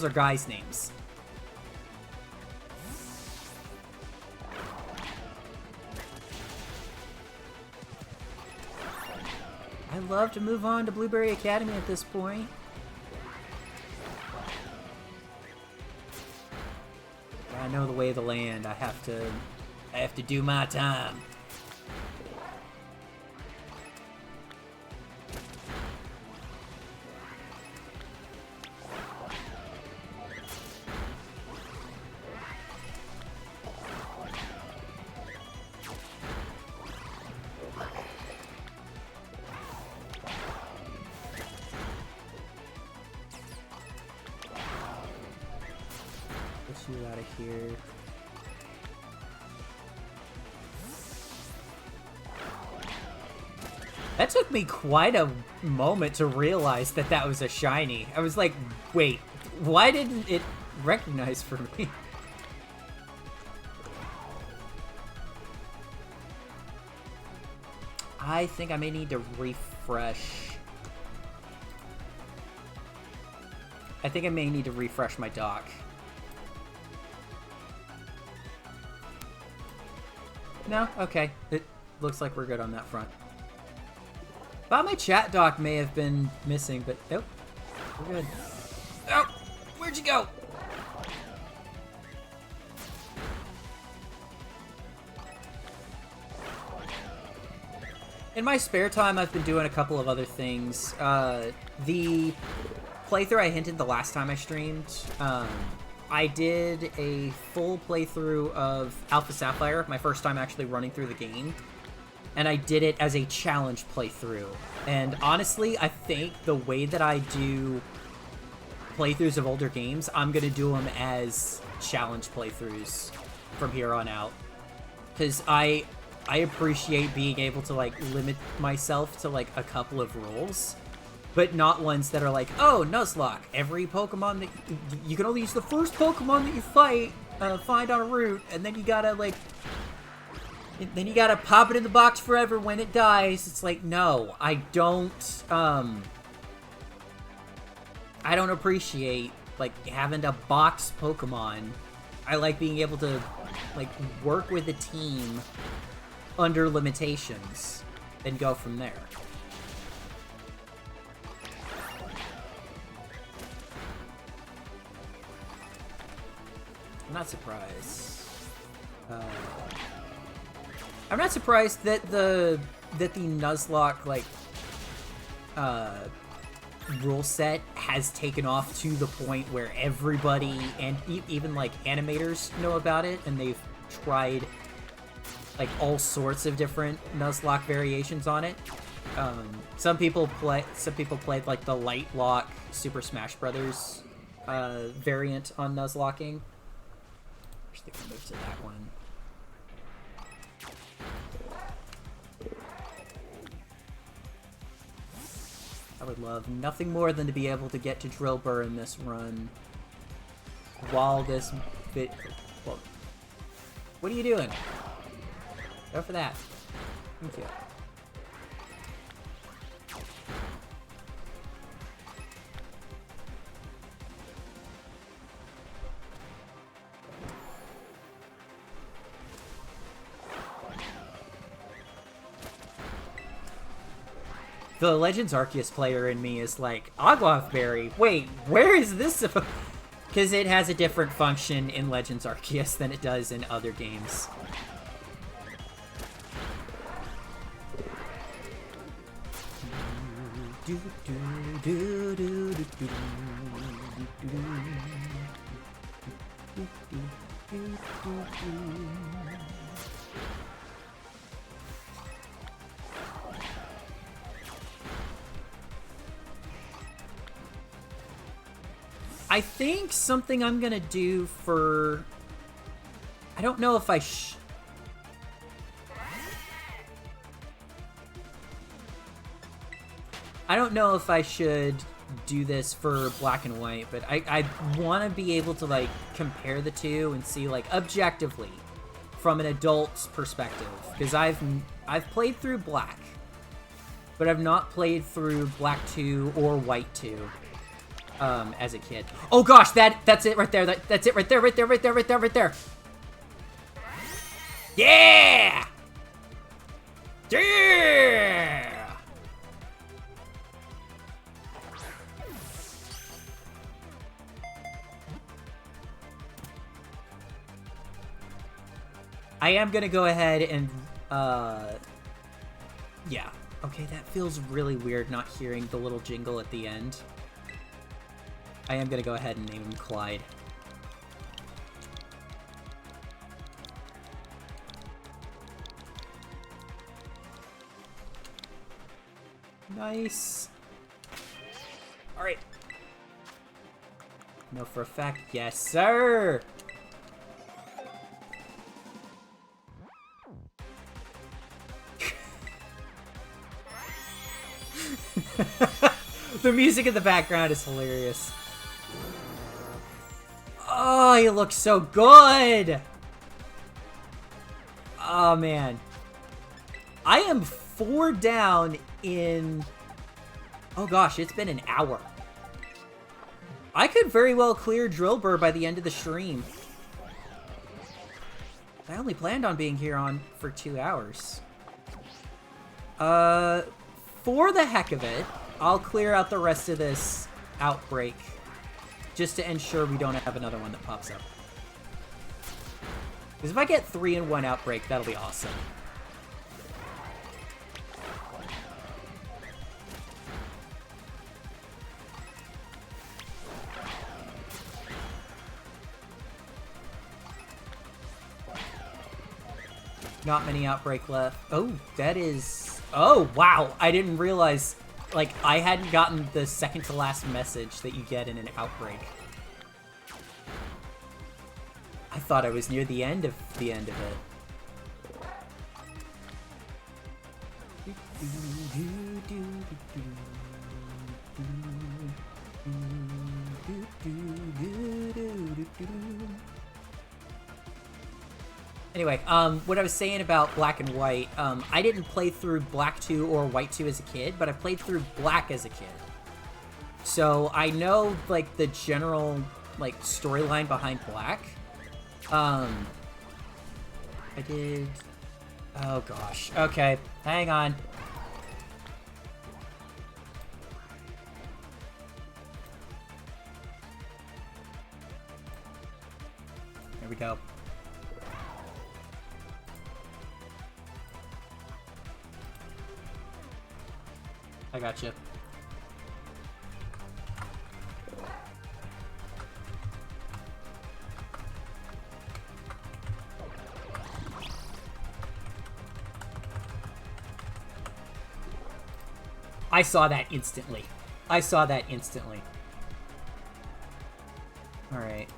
are guys' names. I'd love to move on to Blueberry Academy at this point. I know the way of the land. I have to I have to do my time. Get you out of here. That took me quite a moment to realize that that was a shiny. I was like, wait, why didn't it recognize for me? I think I may need to refresh. I think I may need to refresh my dock. No? Okay. It looks like we're good on that front. Thought my chat dock may have been missing, but nope. We're good. Oh! Where'd you go? In my spare time, I've been doing a couple of other things. The playthrough I hinted the last time I streamed, I did a full playthrough of Alpha Sapphire, my first time actually running through the game. And I did it as a challenge playthrough. And honestly, I think the way that I do playthroughs of older games, I'm going to do them as challenge playthroughs from here on out. Because I appreciate being able to, like, limit myself to, like, a couple of rules. But not ones that are like, oh, Nuzlocke, every Pokemon that... You can only use the first Pokemon that you find on a route, and then you gotta, like... Then you gotta pop it in the box forever when it dies. It's like, no, I don't appreciate, like, having to box Pokemon. I like being able to, like, work with a team under limitations and go from there. I'm not surprised. I'm not surprised that the Nuzlocke, like, rule set has taken off to the point where everybody, and even, like, animators know about it, and they've tried, like, all sorts of different Nuzlocke variations on it. Some people played, like, the Light Lock Super Smash Brothers variant on Nuzlocking. I think we'll move to that one. I would love nothing more than to be able to get to Drillbur in this run while this bit... Well, what are you doing? Go for that. Thank you. The Legends Arceus player in me is like, Ogloff Berry, wait, where is this supposed... Because it has a different function in Legends Arceus than it does in other games. I think something I'm gonna do for... I don't know if I I don't know if I should do this for Black and White, but I want to be able to, like, compare the two and see, like, objectively from an adult's perspective. Because I've played through Black, but I've not played through Black 2 or White 2. As a kid. Oh gosh, that's it right there. That's it right there, right there, right there, right there, right there. Yeah! Yeah! I I am gonna go ahead and, yeah. Okay, that feels really weird not hearing the little jingle at the end. I am gonna go ahead and name him Clyde. Nice. Alright. No, for a fact. Yes, sir! The music in the background is hilarious. Oh, he looks so good! Oh, man. I am 4 down in... Oh gosh, it's been an hour. I could very well clear Drillbur by the end of the stream. I only planned on being here for 2 hours. For the heck of it, I'll clear out the rest of this outbreak just to ensure we don't have another one that pops up. Because if I get 3 in 1 outbreak, that'll be awesome. Not many outbreak left. Oh, that is... Oh, wow. I didn't realize, like, I hadn't gotten the second to last message that you get in an outbreak. I thought I was near the end of it. Anyway, what I was saying about Black and White, I didn't play through Black 2 or White 2 as a kid, but I played through Black as a kid. So I know, like, the general, like, storyline behind Black. I did... Oh, gosh. Okay, hang on. There we go. I gotcha. I saw that instantly. I saw that instantly. Alright.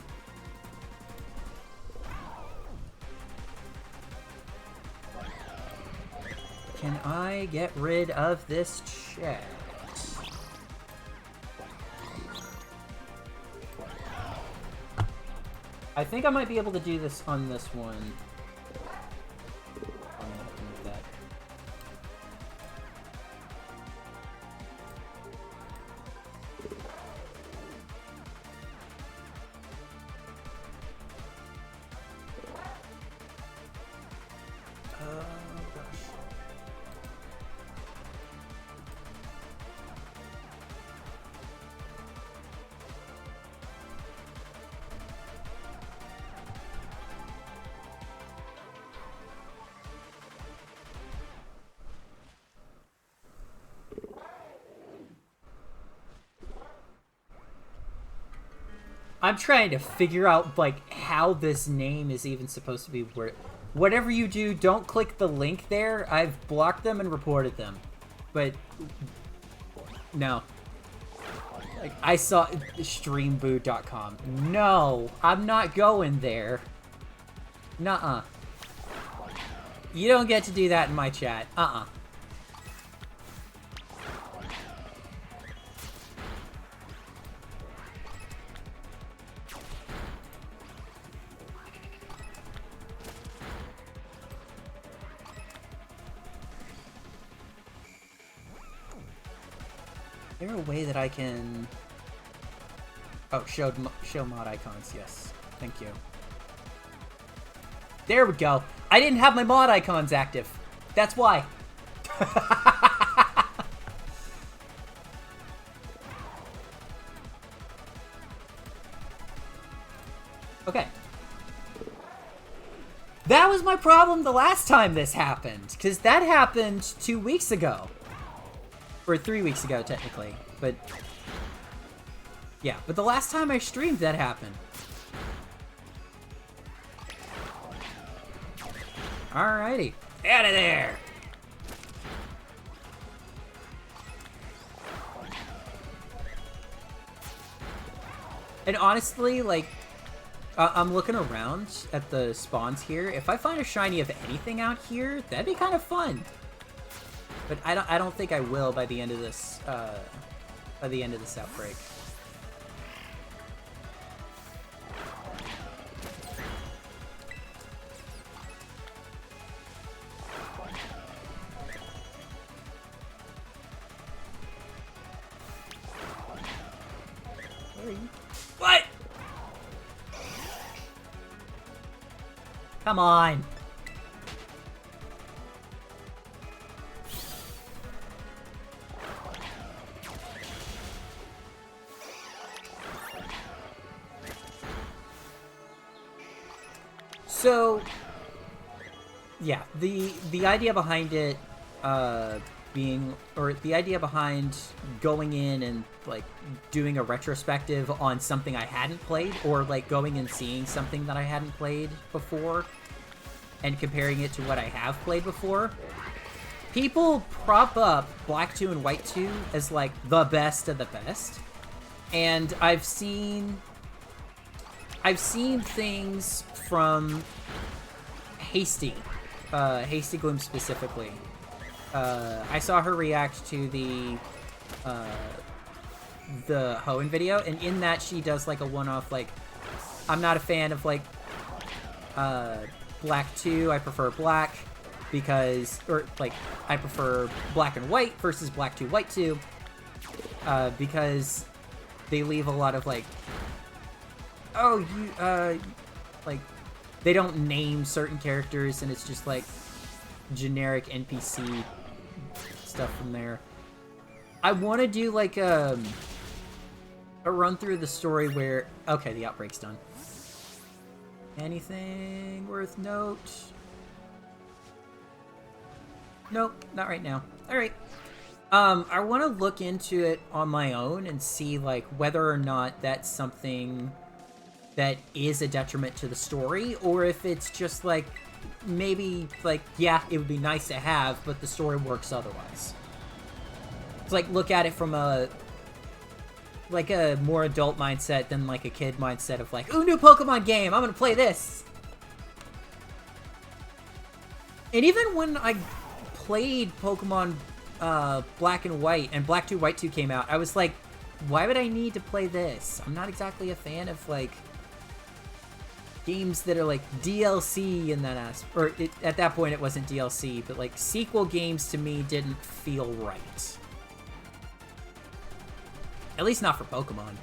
Can I get rid of this chat? I think I might be able to do this on this one. I'm gonna have to move that. I'm trying to figure out, like, how this name is even supposed to be worded. Whatever you do, don't click the link there. I've blocked them and reported them. But, no. Like, I saw streamboo.com. No, I'm not going there. Nuh-uh. You don't get to do that in my chat. Uh-uh. Is there a way that I can... Oh, show mod icons, yes. Thank you. There we go. I didn't have my mod icons active. That's why. Okay. That was my problem the last time this happened, because that happened 2 weeks ago. Or 3 weeks ago, technically. But, yeah. But the last time I streamed, that happened. Alrighty. Out of there! And honestly, like, I'm looking around at the spawns here. If I find a shiny of anything out here, that'd be kind of fun. But I don't think I will by the end of this outbreak. What? Come on. So, yeah, the idea behind it the idea behind going in and like doing a retrospective on something I hadn't played, or like going and seeing something that I hadn't played before and comparing it to what I have played before. People prop up Black 2 and White 2 as like the best of the best. And I've seen things from Hasty Gloom specifically. I saw her react to the Hoenn video, and in that she does like a one-off, like, I'm not a fan of like Black 2, I prefer Black because, or like, I prefer Black and White versus Black 2, White 2 because they leave a lot of like, oh, you, like, they don't name certain characters, and it's just like generic NPC stuff from there. I want to do like a run through the story where, okay, the outbreak's done. Anything worth note? Nope, not right now. All right. I want to look into it on my own and see like whether or not that's something that is a detriment to the story, or if it's just like, maybe, like, yeah, it would be nice to have, but the story works otherwise. It's like, look at it from a more adult mindset than, like, a kid mindset of, like, ooh, new Pokemon game, I'm gonna play this! And even when I played Pokemon Black and White, and Black 2, White 2 came out, I was like, why would I need to play this? I'm not exactly a fan of, like, games that are like DLC in that aspect, or at that point it wasn't DLC, but like sequel games to me didn't feel right. At least not for Pokemon.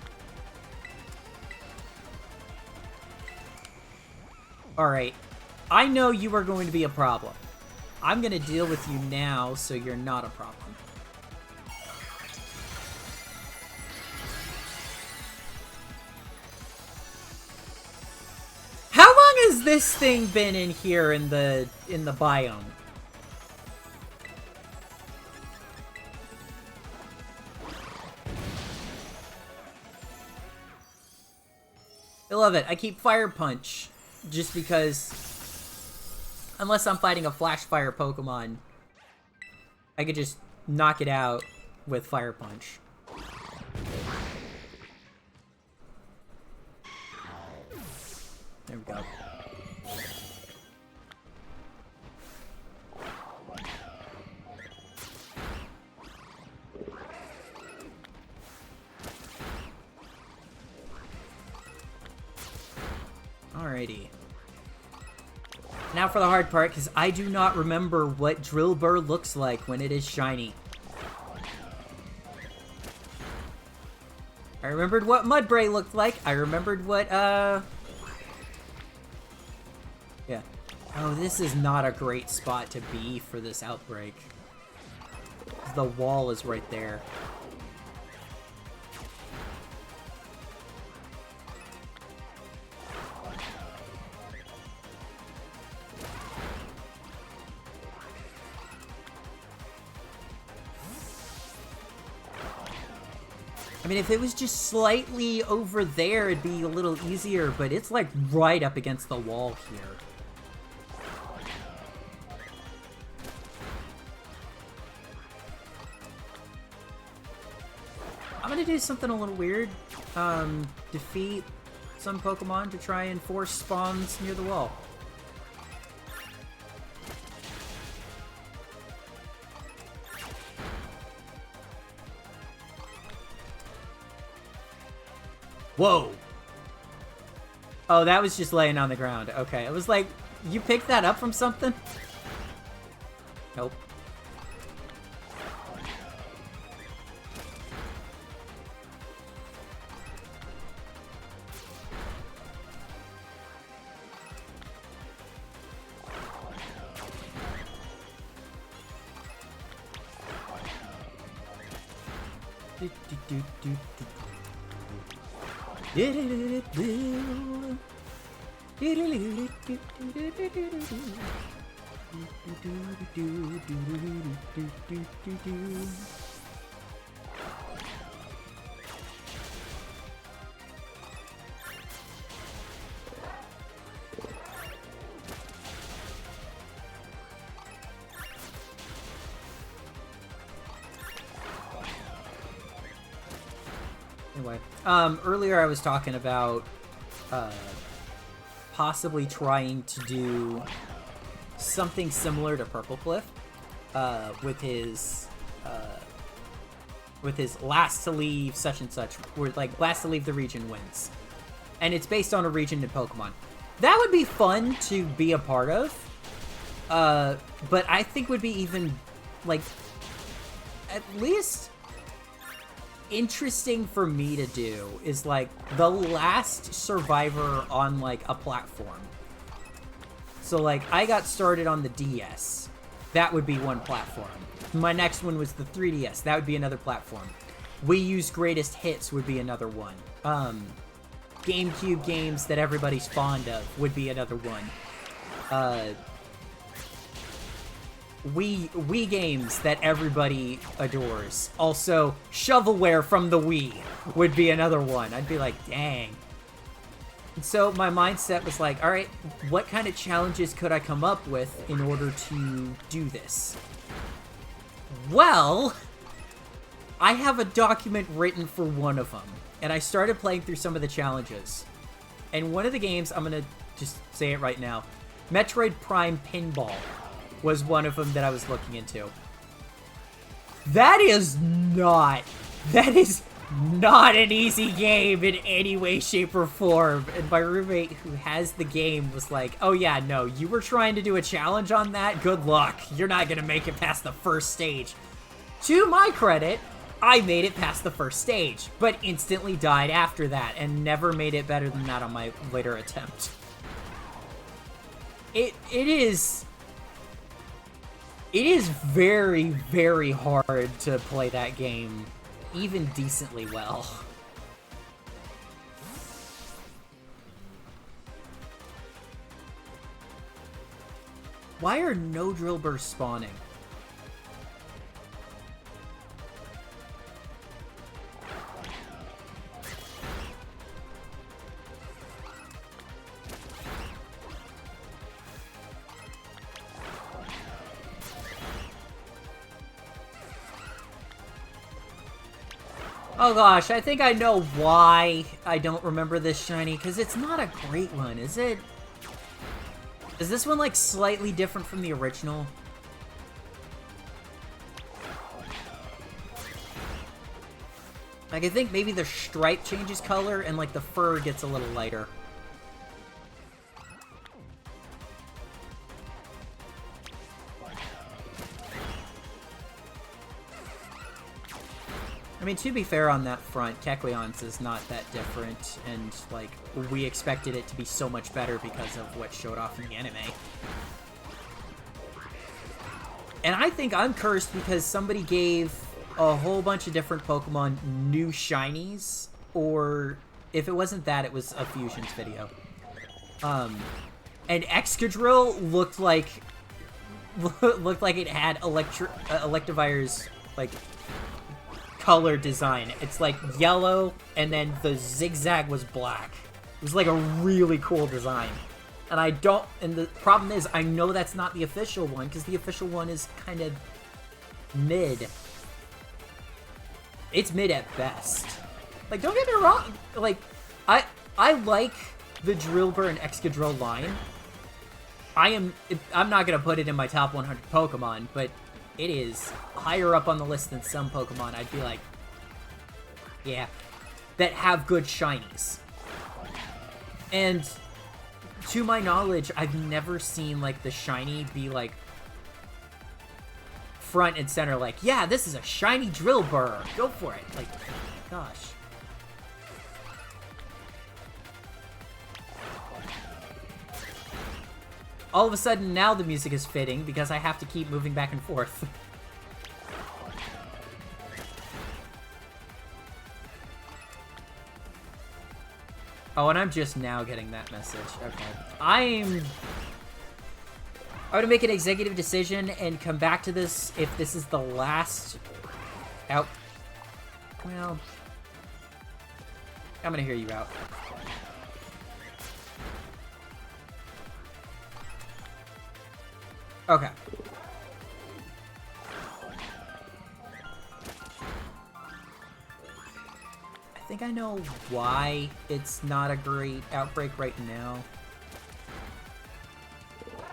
Alright, I know you are going to be a problem. I'm going to deal with you now so you're not a problem. How long has this thing been in here in the biome? I love it. I keep Fire Punch just because, unless I'm fighting a Flash Fire Pokemon, I could just knock it out with Fire Punch. There we go. Alrighty. Now for the hard part, because I do not remember what Drillbur looks like when it is shiny. I remembered what Mudbray looked like. I remembered what, yeah. Oh, this is not a great spot to be for this outbreak. The wall is right there. I mean, if it was just slightly over there, it'd be a little easier, but it's like right up against the wall here. I'm gonna do something a little weird. Defeat some Pokemon to try and force spawns near the wall. Whoa! Oh, that was just laying on the ground. Okay, it was like, you picked that up from something? Nope. Anyway, earlier I was talking about possibly trying to do something similar to Purple Cliff with his last to leave such and such, where like last to leave the region wins, and it's based on a region in Pokemon. That would be fun to be a part of, but I think would be even like at least interesting for me to do is like the last survivor on like a platform. So like I got started on the DS. That would be one platform. My next one was the 3DS. That would be another platform. Wii U's greatest hits would be another one. GameCube games that everybody's fond of would be another one. Wii games that everybody adores. Also, shovelware from the Wii would be another one. I'd be like, dang. And so my mindset was like, alright, what kind of challenges could I come up with in order to do this? Well, I have a document written for one of them. And I started playing through some of the challenges. And one of the games, I'm going to just say it right now, Metroid Prime Pinball was one of them that I was looking into. That is not an easy game in any way, shape, or form. And my roommate who has the game was like, oh yeah, no, you were trying to do a challenge on that? Good luck. You're not gonna make it past the first stage. To my credit, I made it past the first stage, but instantly died after that and never made it better than that on my later attempt. It is very, very hard to play that game even decently well. Why are no Drillbur spawning? Oh gosh, I think I know why I don't remember this shiny, because it's not a great one, is it? Is this one, like, slightly different from the original? Like, I think maybe the stripe changes color, and, like, the fur gets a little lighter. I mean, to be fair on that front, Kecleon's is not that different, and, like, we expected it to be so much better because of what showed off in the anime. And I think I'm cursed because somebody gave a whole bunch of different Pokemon new shinies, or if it wasn't that, it was a Fusions video. And Excadrill looked like it had Electivire's, like, color design. It's like yellow, and then the zigzag was black. It was like a really cool design. And and the problem is, I know that's not the official one, because the official one is kind of mid. It's mid at best. Like, don't get me wrong, like, I like the Drillbur and Excadrill line. I'm not gonna put it in my top 100 Pokemon, but it is higher up on the list than some Pokemon I'd be like, yeah, that have good shinies. And to my knowledge, I've never seen, like, the shiny be, like, front and center, like, yeah, this is a shiny Drillbur. Go for it. Like, gosh. All of a sudden, now the music is fitting because I have to keep moving back and forth. Oh, and I'm just now getting that message. Okay. I'm going to make an executive decision and come back to this if this is the last out. Well, I'm going to hear you out. Okay. I think I know why it's not a great outbreak right now.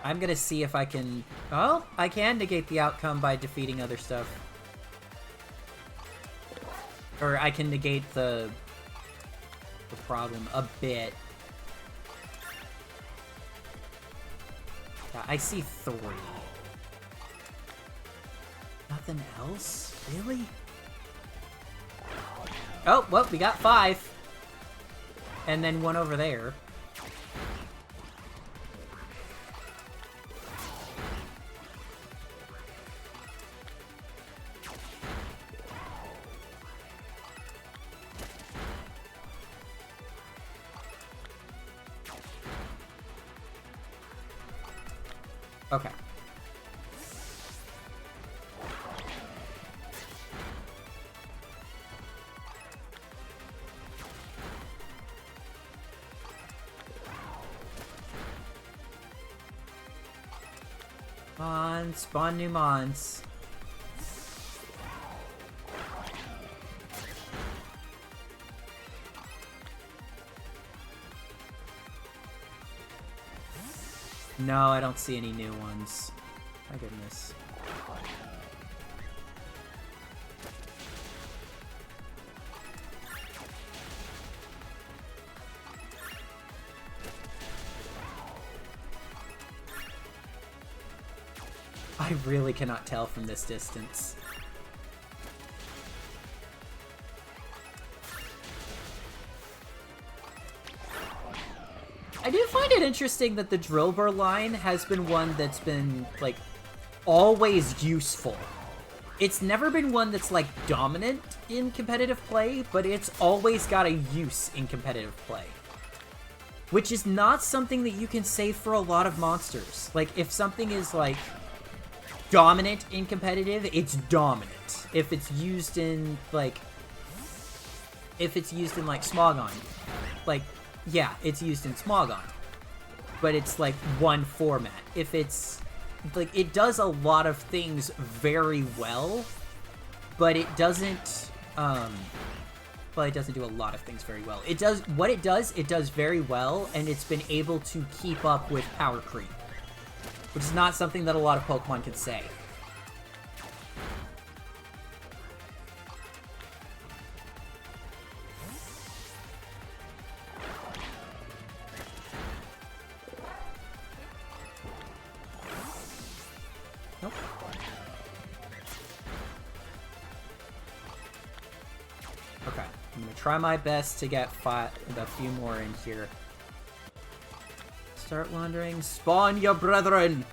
I'm gonna see if I can... Oh, I can negate the outcome by defeating other stuff. Or I can negate the problem a bit. Yeah, I see 3. Nothing else? Really? Oh, well, we got 5. And then 1 over there. Okay. Spawn new mons. No, I don't see any new ones. My goodness. I really cannot tell from this distance. I do find it interesting that the Drillbur line has been one that's been, like, always useful. It's never been one that's, like, dominant in competitive play, but it's always got a use in competitive play. Which is not something that you can say for a lot of monsters. Like, if something is, like, dominant in competitive, it's dominant. If it's used in, like, Smogon, like, yeah, it's used in Smogon, but it's, like, one format. If it's, like, it does a lot of things very well, but it doesn't, well, it doesn't do a lot of things very well. It does, what it does very well, and it's been able to keep up with power creep, which is not something that a lot of Pokemon can say. Nope. Okay, I'm gonna try my best to get a few more in here. Start wandering. Spawn, your brethren!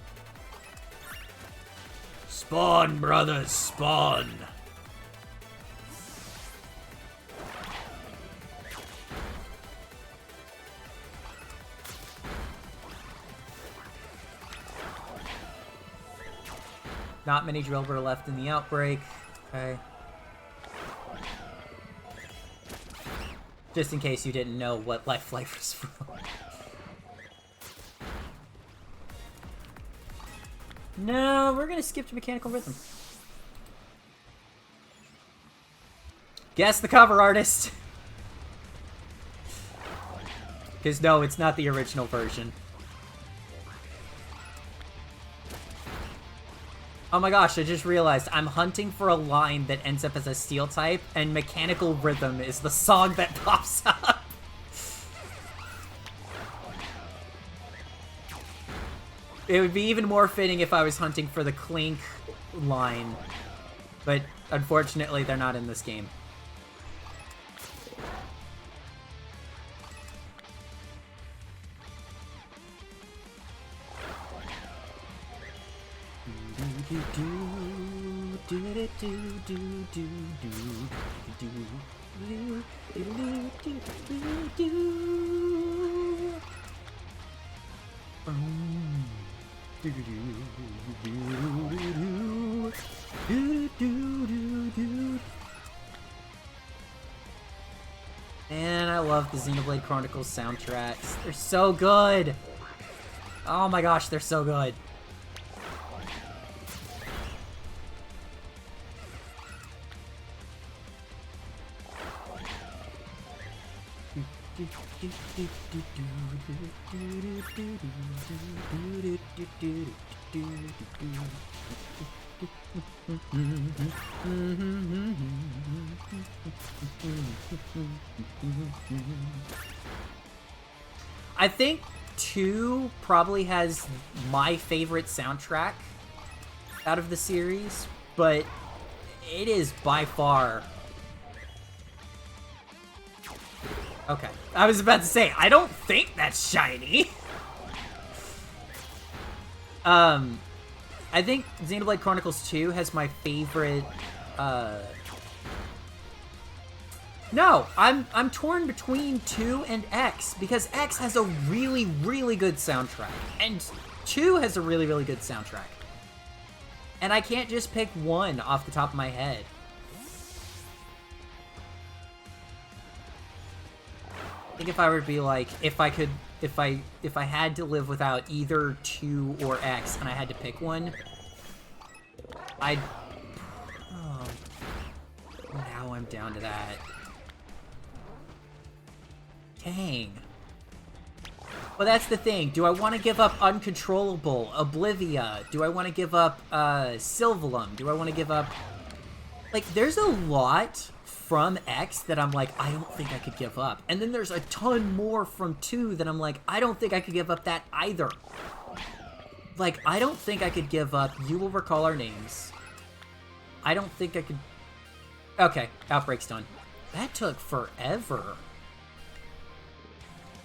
Spawn, brothers, spawn! Not many Drillbur left in the outbreak. Okay. Just in case you didn't know what Life was from. No, we're gonna skip to Mechanical Rhythm. Guess the cover artist! Because no, it's not the original version. Oh my gosh, I just realized I'm hunting for a line that ends up as a steel type, and Mechanical Rhythm is the song that pops up. It would be even more fitting if I was hunting for the Clink line, but unfortunately they're not in this game. Man, I love the Xenoblade Chronicles soundtracks. They're so good! Oh my gosh, they're so good. I think 2 probably has my favorite soundtrack out of the series, but it is by far... Okay. I was about to say, I don't think that's shiny. I think Xenoblade Chronicles 2 has my favorite, No, I'm torn between 2 and X, because X has a really, really good soundtrack, and 2 has a really, really good soundtrack. And I can't just pick one off the top of my head. I think if I were to be like, if I had to live without either 2 or X and I had to pick one, I'd... Oh, now I'm down to that. Dang. Well, that's the thing. Do I want to give up Uncontrollable, Oblivia? Do I want to give up Sylvalum? Do I want to give up... Like, there's a lot from X that I'm like, I don't think I could give up. And then there's a ton more from 2 that I'm like, I don't think I could give up that either. Like, I don't think I could give up You Will Recall Our Names. I don't think I could... Okay, Outbreak's done. That took forever.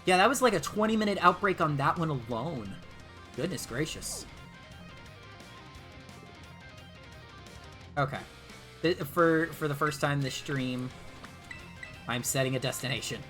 Yeah, that was like a 20-minute Outbreak on that one alone. Goodness gracious. Okay. For the first time this stream, I'm setting a destination.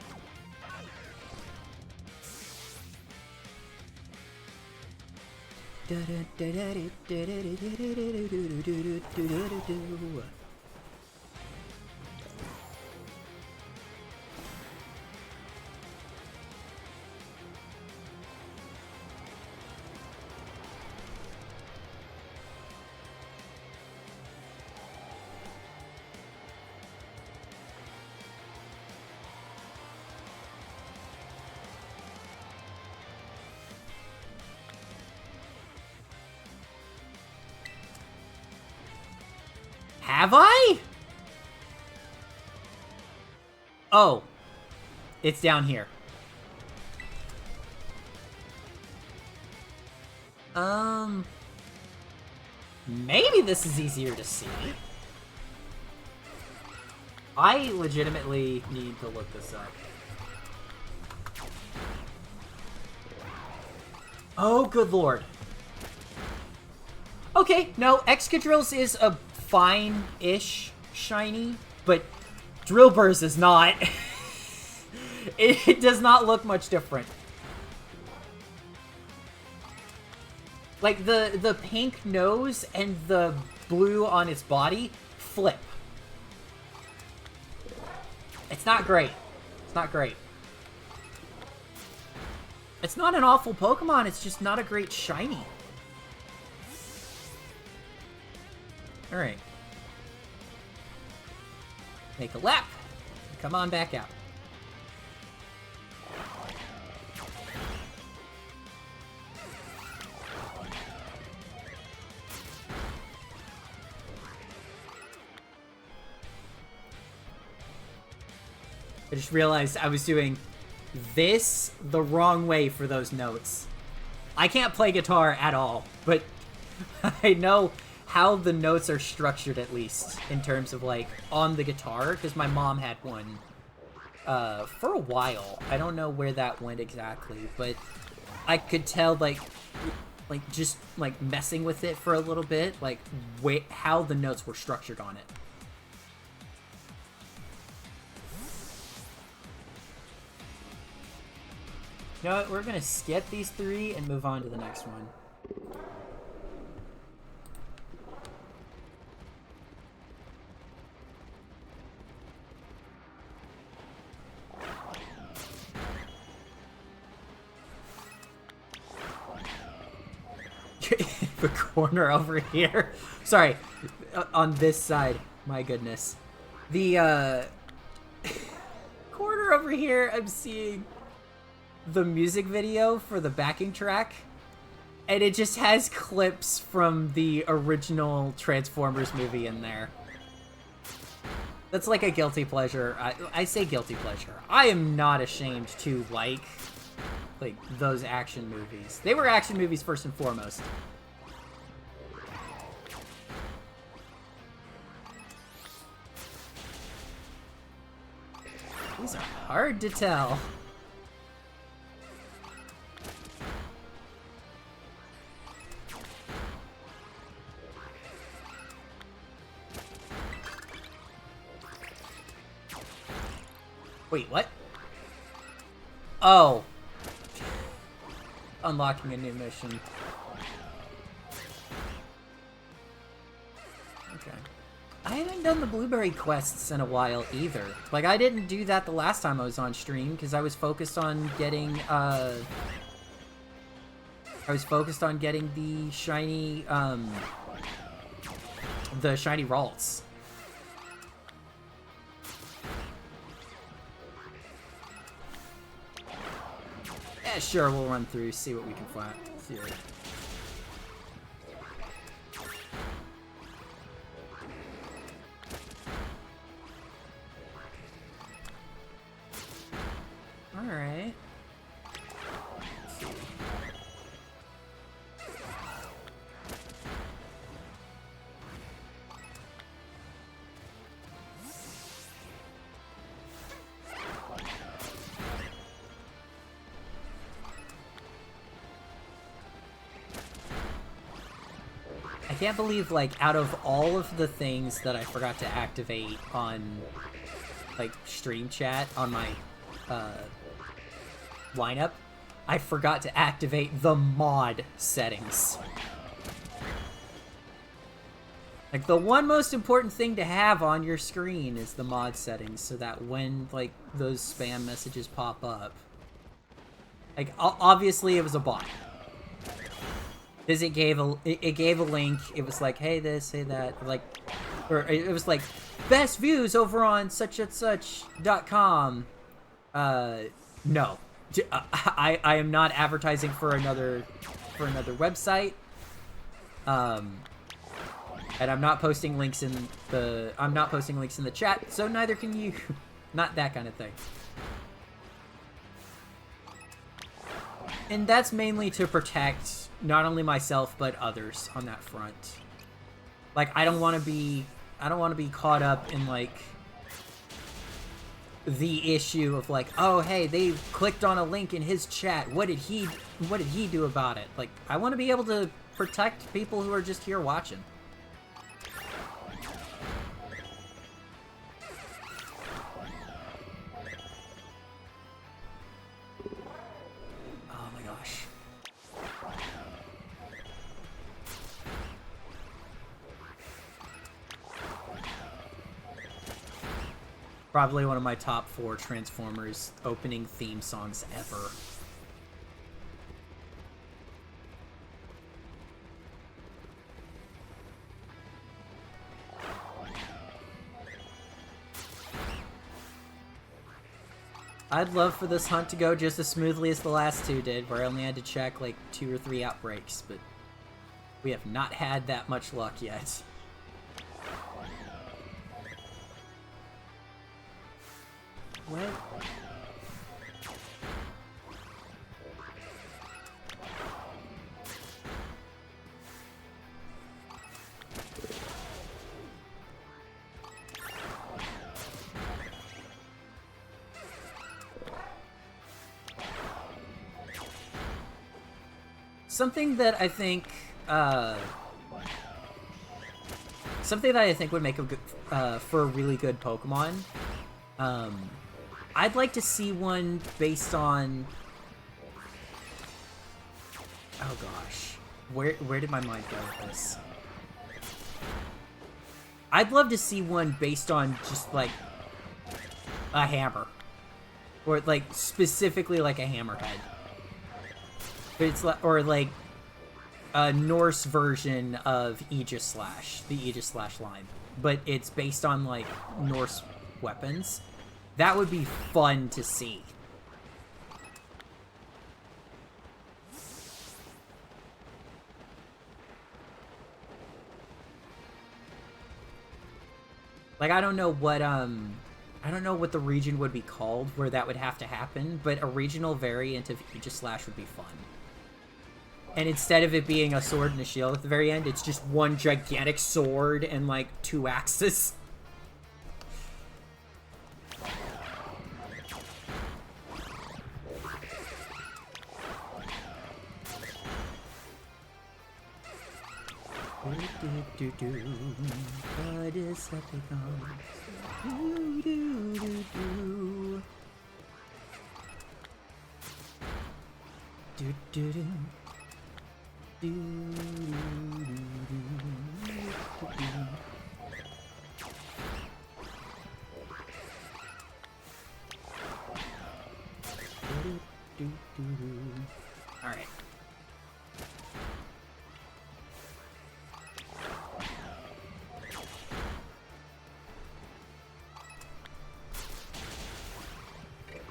Have I? Oh. It's down here. Maybe this is easier to see. I legitimately need to look this up. Oh, good lord. Okay, no, Excadrills is a fine-ish shiny, but Drillbur's is not. It does not look much different. Like, the pink nose and the blue on its body flip. It's not great. It's not great. It's not an awful Pokemon, it's just not a great shiny. Alright. Make a lap. Come on back out. I just realized I was doing this the wrong way for those notes. I can't play guitar at all, but I know how the notes are structured, at least, in terms of, like, on the guitar, because my mom had one for a while. I don't know where that went exactly, but I could tell, like just, like, messing with it for a little bit, like, how the notes were structured on it. You know what, we're gonna skip these 3 and move on to the next one. The corner over here. Sorry, on this side. My goodness. The corner over here, I'm seeing the music video for the backing track, and it just has clips from the original Transformers movie in there. That's like a guilty pleasure. I say guilty pleasure. I am not ashamed to like those action movies. They were action movies first and foremost. These are hard to tell. Wait, what? Oh. Unlocking a new mission. Okay. I haven't done the blueberry quests in a while either. Like, I didn't do that the last time I was on stream because I was focused on getting, the shiny, Ralts. Yeah, sure, we'll run through, see what we can find. Alright. I can't believe, like, out of all of the things that I forgot to activate on, like, stream chat on my, lineup, I forgot to activate the mod settings. Like, the one most important thing to have on your screen is the mod settings, so that when, like, those spam messages pop up... Like, obviously it was a bot. Because it gave a link, it was like, hey this, hey that, like... Or it was like, best views over on such-and-such.com. No. I am not advertising for another website. And I'm not posting links in the chat, so neither can you. Not that kind of thing. And that's mainly to protect not only myself but others on that front. Like, I don't want to be caught up in, like, the issue of, like, oh hey, they clicked on a link in his chat, what did he do about it? Like, I want to be able to protect people who are just here watching. Oh my gosh. Probably one of my top 4 Transformers opening theme songs ever. I'd love for this hunt to go just as smoothly as the last 2 did, where I only had to check like 2 or 3 outbreaks, but we have not had that much luck yet. What? Something that I think would make a good, for a really good Pokemon. I'd like to see one based on... Oh gosh, where did my mind go with this? I'd love to see one based on just like a hammer, or like specifically like a hammerhead. But it's like, or like a Norse version of Aegis Slash, the Aegis Slash line, but it's based on like Norse weapons. That would be fun to see. Like, I don't know what the region would be called where that would have to happen, but a regional variant of Aegis Slash would be fun. And instead of it being a sword and a shield at the very end, it's just one gigantic sword and, like, 2 axes. All right.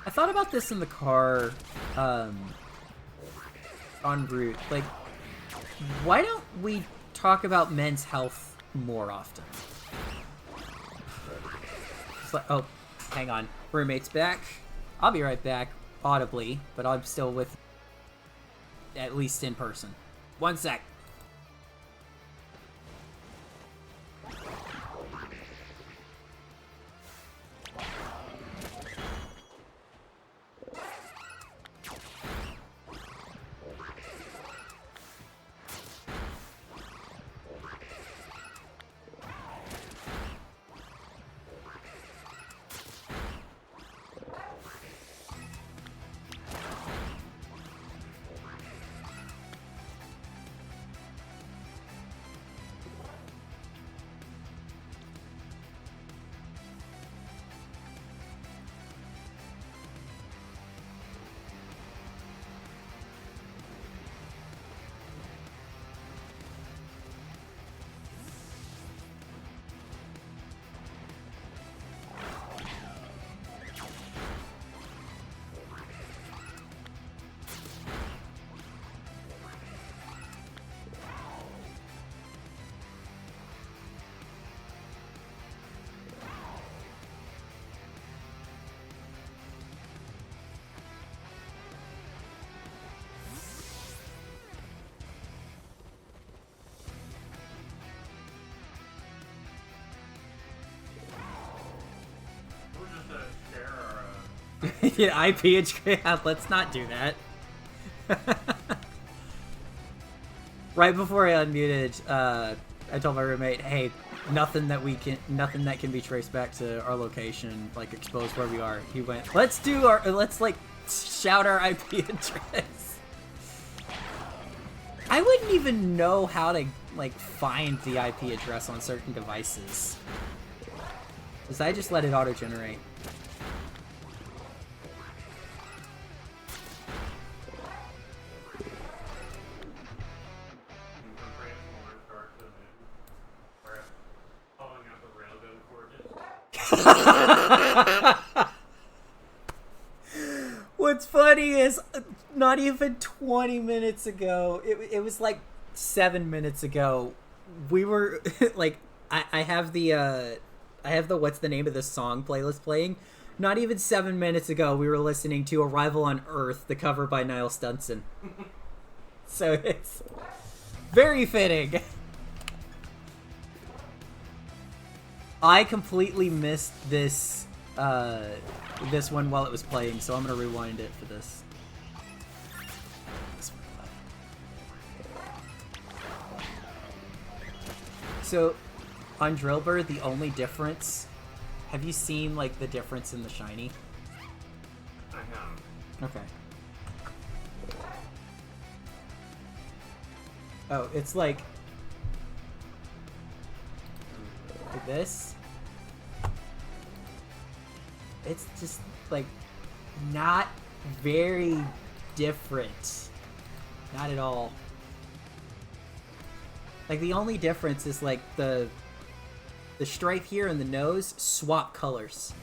I thought about this in the car, en route. Like, why don't we talk about men's health more often? It's like, oh, hang on. Roommate's back. I'll be right back, audibly, but I'm still with, at least in person. 1 sec. Yeah, IP and let's not do that. Right before I unmuted, I told my roommate, "Hey, nothing that can be traced back to our location, like expose where we are." He went, let's like shout our IP address." I wouldn't even know how to like find the IP address on certain devices. Because I just let it auto-generate. What's funny is not even 20 minutes ago, it was like 7 minutes ago, we were like, I have the What's the Name of This Song playlist playing. Not even 7 minutes ago, we were listening to Arrival on Earth, the cover by Niall Stunson. So it's very fitting. I completely missed this this one while it was playing, so I'm gonna rewind it for this. So on Drillbur, the only difference, have you seen like the difference in the shiny? I have. Okay. Oh, it's like this. It's just like not very different. Not at all. Like the only difference is like the stripe here and the nose swap colors.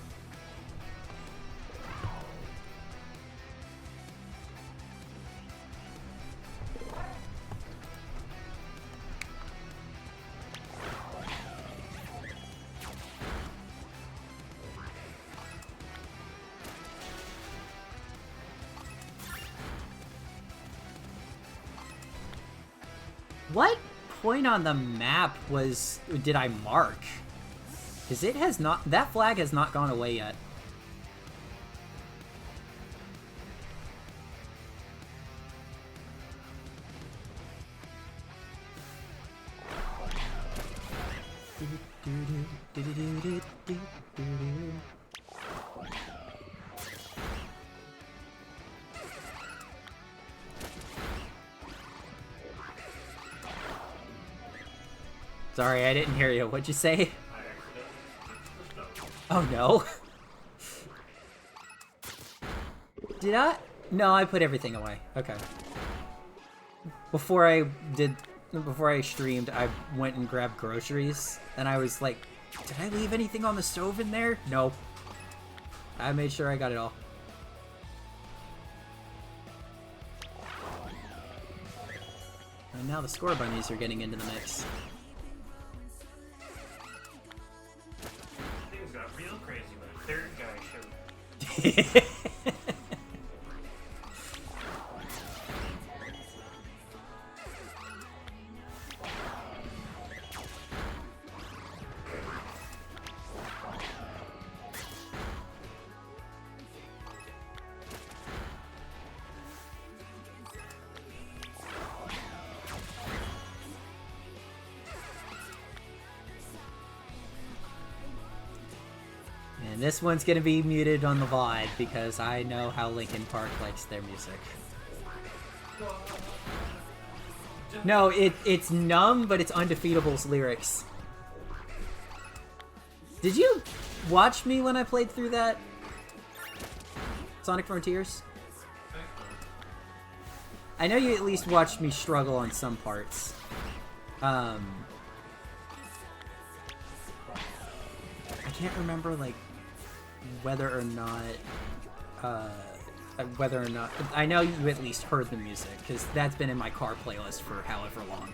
What point on the map did I mark? Because it has not, that flag has not gone away yet. Sorry, I didn't hear you. What'd you say? Oh no. Did I? No, I put everything away. Okay. Before I streamed, I went and grabbed groceries, and I was like, did I leave anything on the stove in there? No. I made sure I got it all. And now the score bunnies are getting into the mix. Things got real crazy when the third guy showed up. And this one's gonna be muted on the VOD because I know how Linkin Park likes their music. No, it's Numb, but it's Undefeatable's lyrics. Did you watch me when I played through that? Sonic Frontiers? I know you at least watched me struggle on some parts. I can't remember, like, whether or not I know you at least heard the music, because that's been in my car playlist for however long.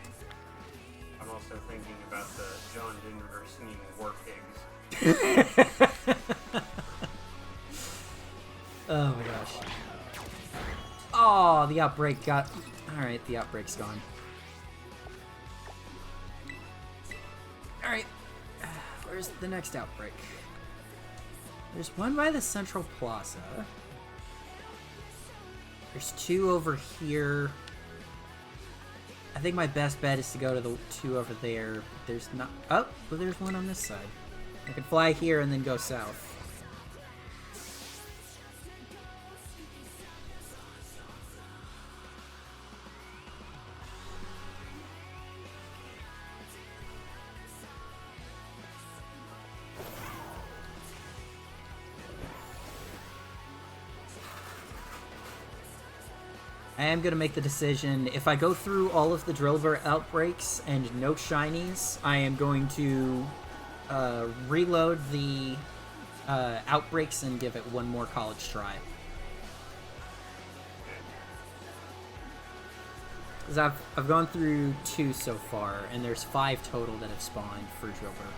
I'm also thinking about the John Denver singing War Pigs. Oh my gosh. Oh, the outbreak got... Alright, the outbreak's gone. Alright. Where's the next outbreak? There's one by the Central Plaza. There's two over here. I think my best bet is to go to the two over there. There's not... Oh, well, there's one on this side. I can fly here and then go south. I am going to make the decision. If I go through all of the Drillbur outbreaks and no shinies, I am going to reload the outbreaks and give it one more college try. Because I've gone through 2 so far, and there's 5 total that have spawned for Drillbur.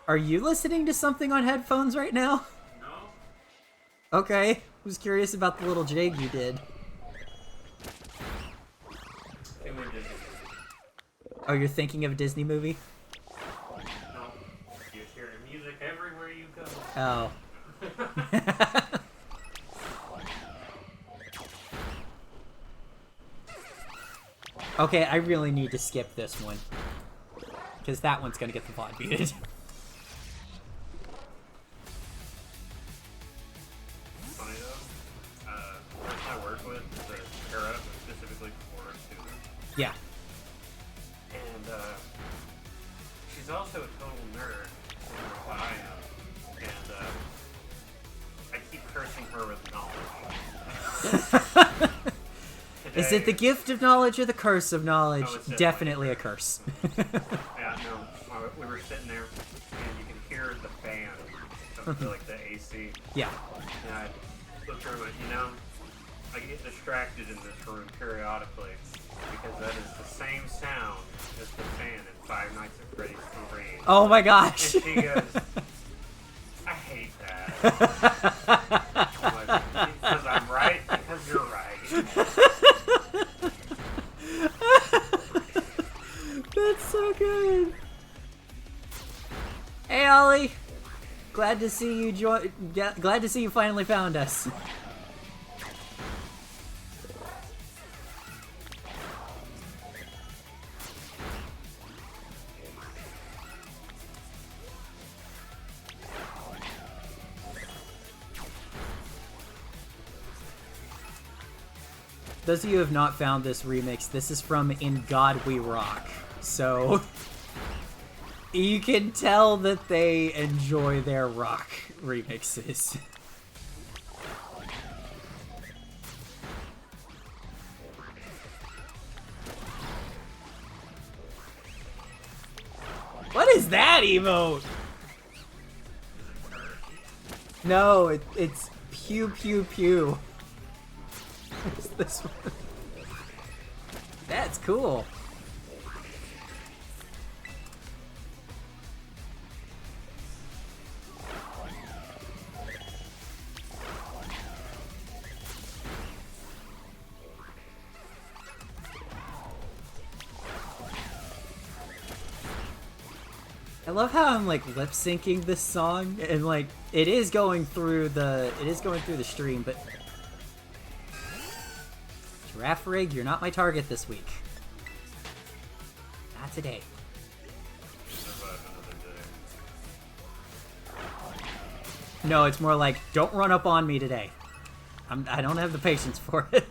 Are you listening to something on headphones right now? No. Okay. Was curious about the little jig you did. Oh, you're thinking of a Disney movie? No. You hear music everywhere you go. Oh. Okay, I really need to skip this one. Because that one's gonna get the VOD muted. Funny though, the person I work with is a Kara specifically for students. Yeah. And she's also a total nerd, similar to what I am. And I keep cursing her with knowledge. Is it the gift of knowledge or the curse of knowledge? Oh, Definitely a curse. Yeah, no, we were sitting there, and you can hear the fan of like the AC. Yeah. And I looked at her and went, you know, I get distracted in this room periodically because that is the same sound as the fan in Five Nights at Freddy's 3. Oh my gosh. And she goes, I hate that. I'm like, because I'm right, because you're right. That's so good. Hey Ollie, glad to see you glad to see you finally found us. Those of you who have not found this remix, this is from In God We Rock. So you can tell that they enjoy their rock remixes. What is that emote? No, it's pew pew pew. What's this one? That's cool. I love how I'm like lip syncing this song and like it is going through the stream, but Giraffe Rig, you're not my target this week. Not today. No, it's more like, don't run up on me today. I don't have the patience for it.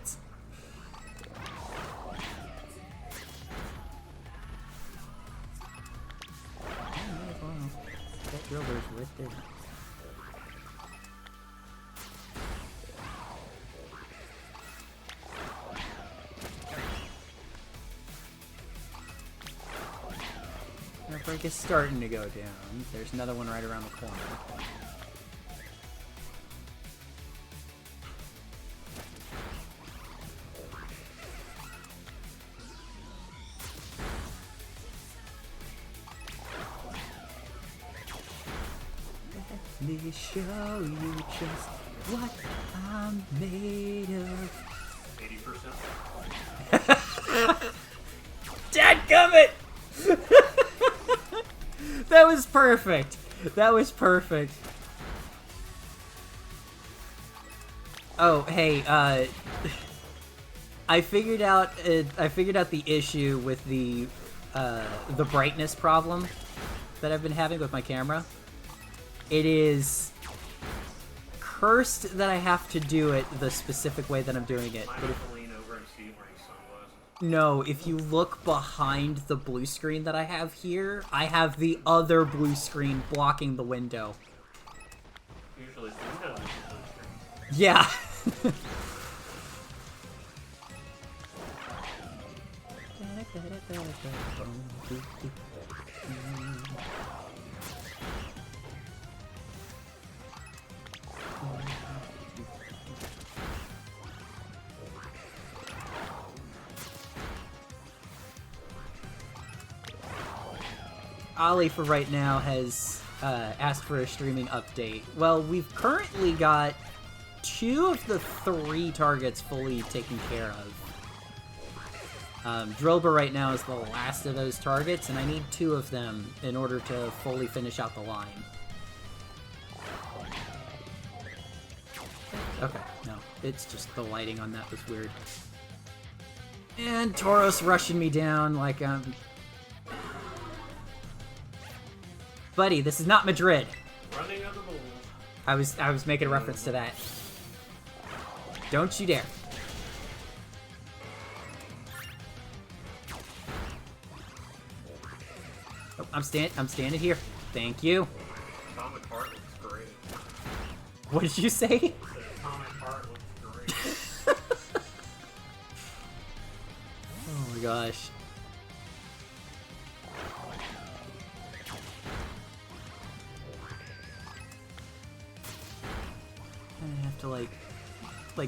That Drillbur's with it. That break is starting to go down. There's another one right around the corner. Let me show you just what I'm made of. 80%. Dadgummit! That was perfect. That was perfect. Oh, hey, I figured out the issue with the brightness problem that I've been having with my camera. It is cursed that I have to do it the specific way that I'm doing it. But no, if you look behind the blue screen that I have here, I have the other blue screen blocking the window. Usually the window is the blue screen. Yeah. Ollie, for right now, has asked for a streaming update. Well, we've currently got 2 of the 3 targets fully taken care of. Drillbur right now is the last of those targets, and I need 2 of them in order to fully finish out the line. Okay, no. It's just the lighting on that was weird. And Tauros rushing me down like Buddy, this is not Madrid. Running of the bulls. I was making a reference to that. Don't you dare. Oh, I'm standing here. Thank you. Atomic Heart looks great. What did you say? The Atomic Heart looks great. Oh my gosh. I have to like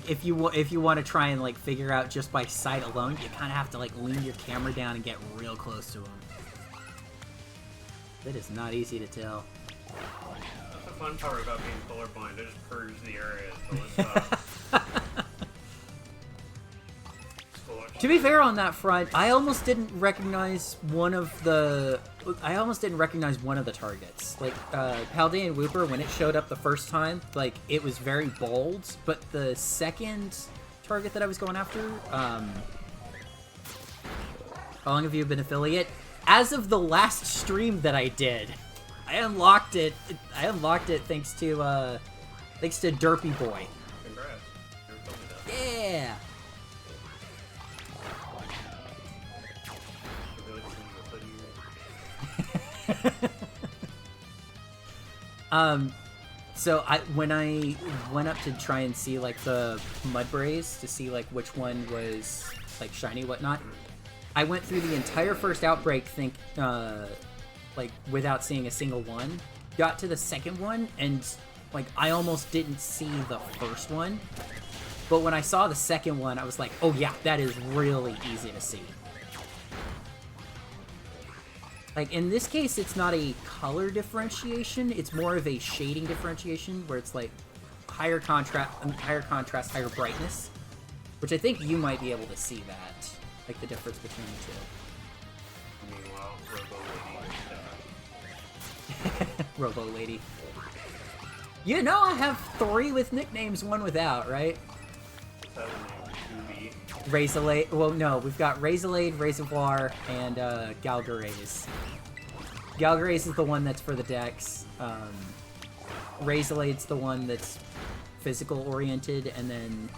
if you want to try and like figure out just by sight alone, you kind of have to like lean your camera down and get real close to them. That is not easy to tell. That's the fun part about being colorblind. I just purge the area until it's To be fair on that front, I almost didn't recognize one of the targets. Like, Paldean Wooper, when it showed up the first time, like, it was very bold, but the second target that I was going after, how long have you been affiliate? As of the last stream that I did, I unlocked it thanks to Derpy Boy. Congrats. Yeah! So when I went up to try and see like the Mudbrays to see like which one was like shiny, whatnot, I went through the entire first outbreak like without seeing a single one. Got to the second one and like I almost didn't see the first one. But when I saw the second one, I was like, oh yeah, that is really easy to see. Like, in this case, it's not a color differentiation, it's more of a shading differentiation, where it's, like, higher contrast, higher brightness. Which I think you might be able to see that, like, the difference between the two. Meanwhile, Robo Lady. You know I have 3 with nicknames, 1 without, right? Razorblade. Well, no, we've got Razorblade, Reservoir, and Galgaraze. Galgaraze is the one that's for the decks. Razorlade's the one that's physical oriented, and then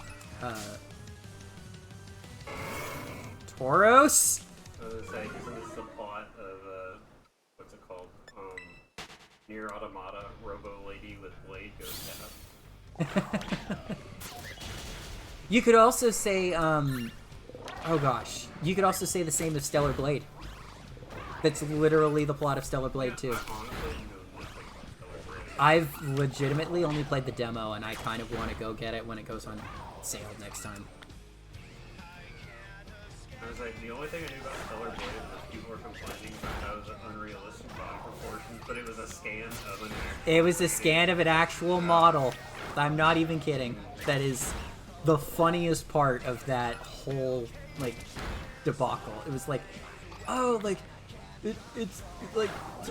Tauros. I was gonna say, isn't this the plot of what's it called? Near Automata, Robo Lady with Blade goes down. You could also say, oh gosh, you could also say the same of Stellar Blade. That's literally the plot of Stellar Blade too. I've legitimately only played the demo, and I kind of want to go get it when it goes on sale next time. I was like, the only thing I knew about Stellar Blade was people were complaining about how it was unrealistic body proportions, but it was a scan of an actual... It was a scan of an actual model. I'm not even kidding. That is the funniest part of that whole, like, debacle. It was like, oh, like, it's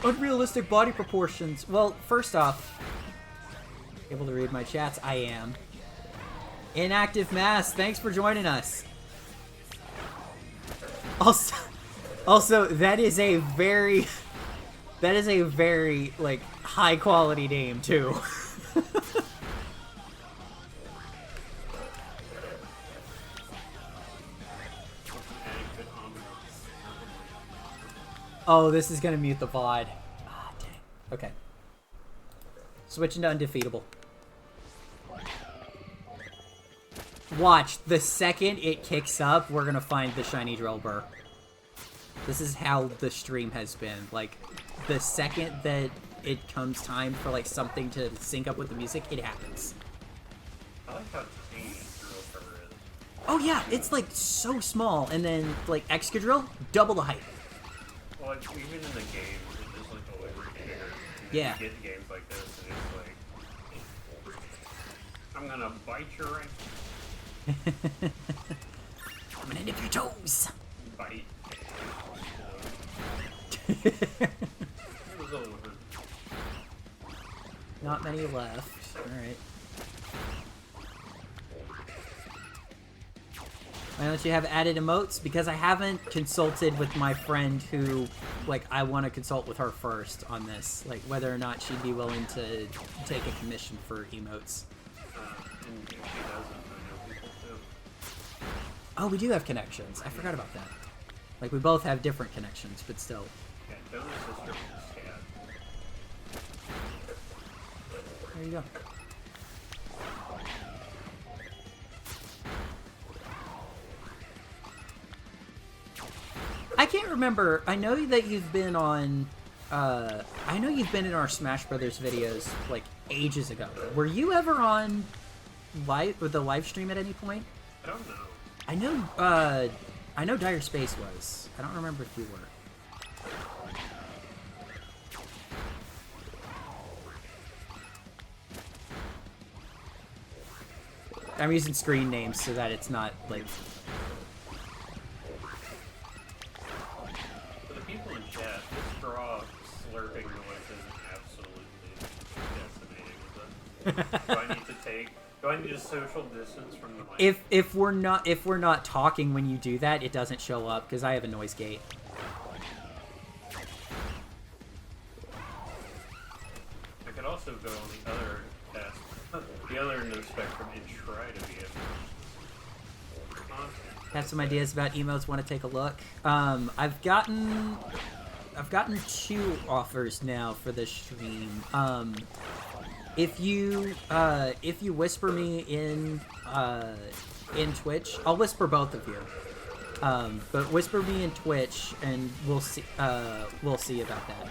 unrealistic body proportions. Well, first off, able to read my chats? I am. Inactive Mass, thanks for joining us. Also, that is a very, like, high quality name, too. Oh, this is gonna mute the VOD. Ah, dang. Okay. Switching to Undefeatable. Watch, the second it kicks up, we're gonna find the shiny Drillbur. This is how the stream has been. Like, the second that it comes time for, like, something to sync up with the music, it happens. I like how tiny Drillbur is. Oh yeah, it's, like, so small, and then, like, Excadrill, double the height. Well, like, even in the games, it's just, like, always bigger. And Yeah. You get games like this, and it's like, I'm gonna bite your ankle. I'm gonna nip your toes! Bite. It was over. Not many left. Alright. Why don't you have added emotes? Because I haven't consulted with my friend who, like, I want to consult with her first on this. Like, whether or not she'd be willing to take a commission for emotes. And she doesn't, I know people too. Oh, we do have connections. I forgot about that. Like, we both have different connections, but still. Yeah, Donna's sister was sad. There you go. I can't remember. I know that you've been on... I know you've been in our Smash Brothers videos, like, ages ago. Were you ever on the live stream at any point? I don't know. I know Dire Space was. I don't remember if you were. I'm using screen names so that it's not, like... For the people in chat, this straw slurping noise is absolutely decimating with it. Do I need to social distance from the mic? If we're not talking when you do that, it doesn't show up because I have a noise gate. I could also go on the other test, the other end of the spectrum, and try to be Have some ideas about emotes. Want to take a look? I've gotten 2 offers now for this stream. If you whisper me in Twitch, I'll whisper both of you. But whisper me in Twitch, and we'll see about that.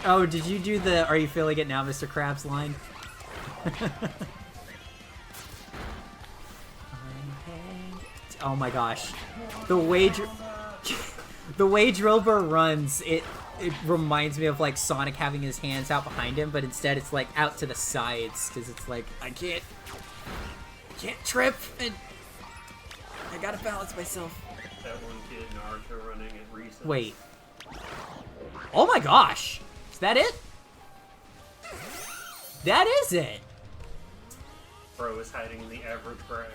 Oh, did you do the "Are you feeling it now, Mr. Krabs" line? Oh my gosh, the way Drillbur runs, it reminds me of like Sonic having his hands out behind him, but instead it's like out to the sides because it's like I can't trip and I gotta balance myself. That one kid Naruto running at recent. Wait. Oh my gosh! Is that it? That is it! Bro is hiding in the average grass.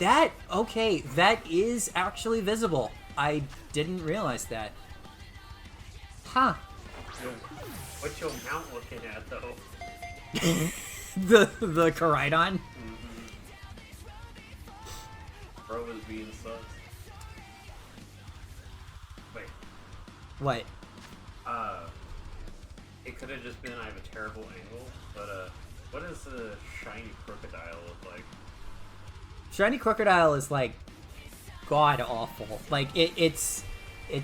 That is actually visible. I didn't realize that. Huh. What's your mount looking at, though? the Koraidon? Mm-hmm. Bro is being sus. Wait. What? It could have just been I have a terrible angle, but, what does the shiny crocodile look like? Shiny Crocodile is, like, god-awful. Like, it's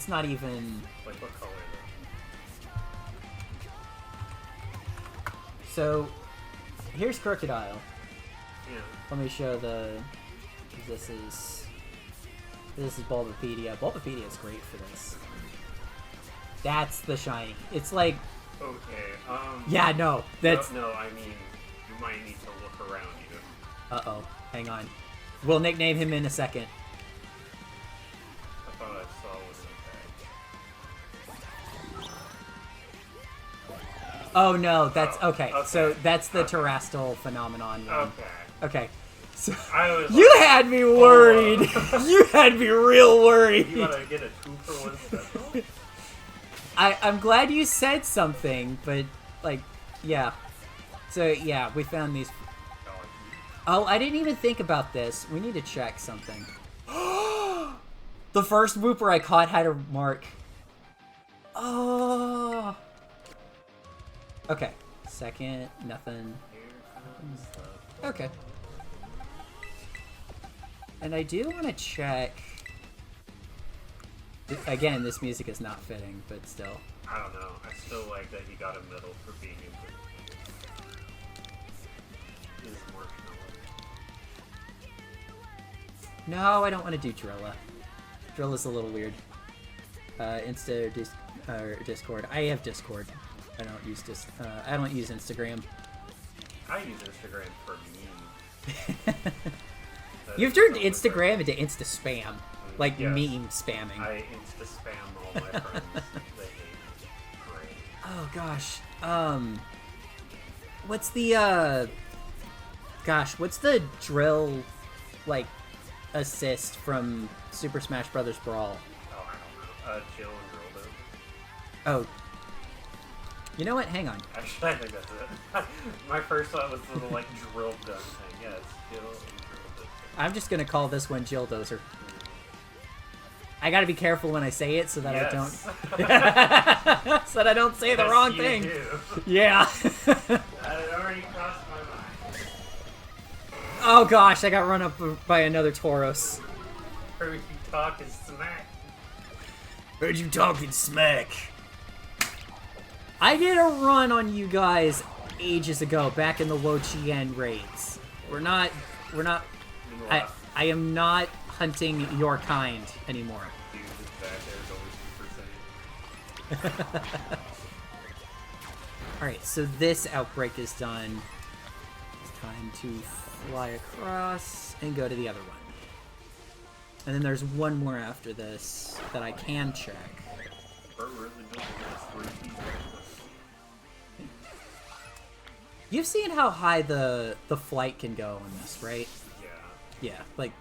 not even... Like, what color So, here's Crocodile. Yeah. Let me show the... This is Bulbapedia. Bulbapedia is great for this. That's the shiny. It's like... Okay, Yeah, no, that's... No, I mean, you might need to look around you. Uh-oh. Hang on. We'll nickname him in a second. I thought I saw one in the bag. Oh, no, that's... Okay, okay. so that's the Terrastal phenomenon one. Okay. Okay. So, I was you like, had me worried! You had me real worried! You gotta get a 2-for-1 special? I'm glad you said something, but, like, yeah. So, yeah, we found these... Oh, I didn't even think about this. We need to check something. The first Wooper I caught had a mark. Oh. Okay. Second, nothing. Okay. And I do want to check. Again, this music is not fitting, but still. I don't know. I still like that he got a medal for being in the his marshmallow. No, I don't want to do Drilla. Drilla's a little weird. Insta or Discord. I have Discord. I don't use I don't use Instagram. I use Instagram for memes. You've turned Instagram into Insta spam, like yes. meme spamming. I Insta spam all my friends. They hate me. Great. Oh gosh. What's the what's the drill like assist from Super Smash Bros. Brawl? Oh, I don't know. Jill and Drillbur. Oh. You know what? Hang on. Actually, I think that's it. My first thought was the little, like, drill gun thing. Yeah, it's Jill and Drillbur. I'm just gonna call this one Jill Dozer. I gotta be careful when I say it so that I don't... so that I don't say the wrong thing. Do. Yeah. That already crossed my mind. Oh gosh, I got run up by another Tauros. Heard you talking smack. Heard you talking smack. I did a run on you guys ages ago, back in the Wo Chien raids. We're not... I am not hunting your kind anymore. Dude, this back there is always Super Saiyan. Alright, so this outbreak is done. It's time to fly across and go to the other one. And then there's one more after this that I can check. You've seen how high the flight can go on this, right? Yeah. Yeah, like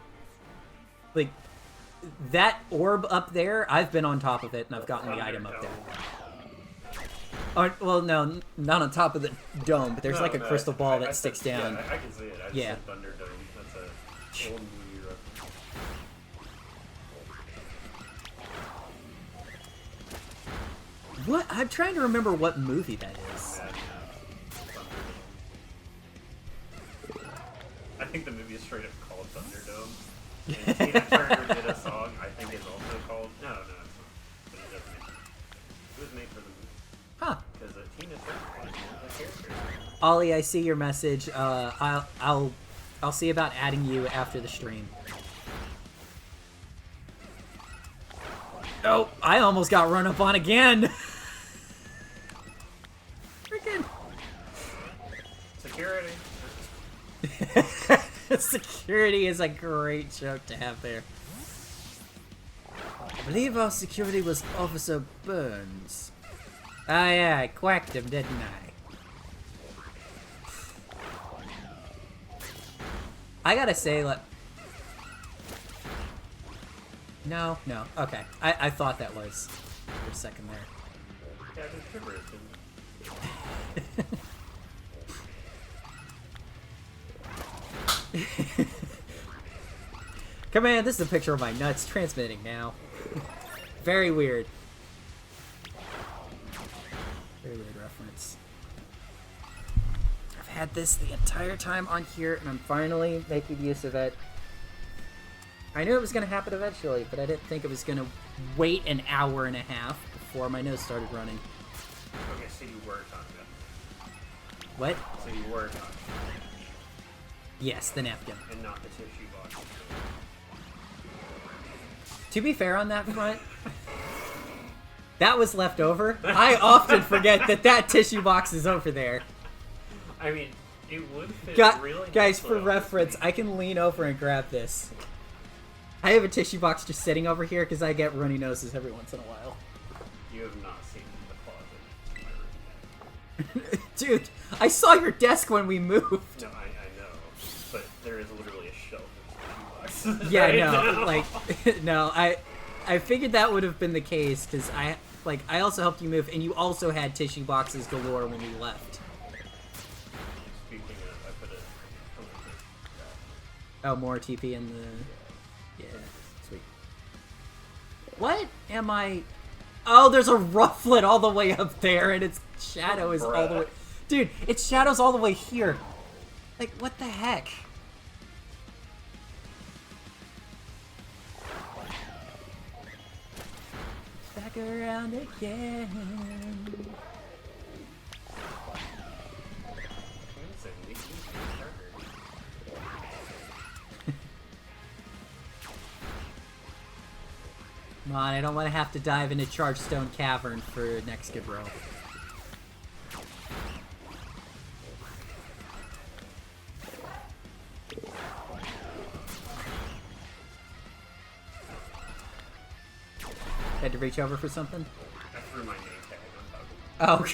that orb up there, I've been on top of it and I've gotten the item up there. Oh, well, no, not on top of the dome, but there's like a crystal ball that sticks down. Yeah, I can see it. I just said Thunderdome. That's a old movie reference. What? I'm trying to remember what movie that is. I think the movie is straight up called Thunderdome. And Tina Turner did a song I think is also called... No, it's not. But it doesn't make it. It was made for the movie. Huh. Because Tina Turner was the character. Ollie, I see your message. I'll see about adding you after the stream. Oh, I almost got run up on again. Freaking security. Security is a great joke to have there. I believe our security was Officer Burns. Ah, yeah, I quacked him, didn't I? I gotta say, like... No, okay. I thought that was for a second there. Yeah, the sugar is Command, this is a picture of my nuts transmitting now. Very weird. Very weird reference. I've had this the entire time on here, and I'm finally making use of it. I knew it was going to happen eventually, but I didn't think it was going to wait an hour and a half before my nose started running. Okay, so you were talking about. What? So you were talking. Yes, the napkin. And not the tissue box. To be fair on that front, that was left over. I often forget that tissue box is over there. I mean, it would fit really guys, nicely for reference, I can lean over and grab this. I have a tissue box just sitting over here because I get runny noses every once in a while. You have not seen the closet in my room yet. Dude, I saw your desk when we moved. No, I know, but there is literally a shelf of tissue boxes. Yeah, right no, now. like, no, I figured that would have been the case because I also helped you move, and you also had tissue boxes galore when we left. Speaking of, I put a... Oh, more TP in the... Yeah, sweet. What am I... Oh, there's a rufflet all the way up there, and its shadow is all the way... Dude, its shadow's all the way here. Like, what the heck? Back around again. Come on, I don't want to have to dive into Chargestone Cavern for next Skid Row. Had to reach over for something? I threw my name tag on top. Oh,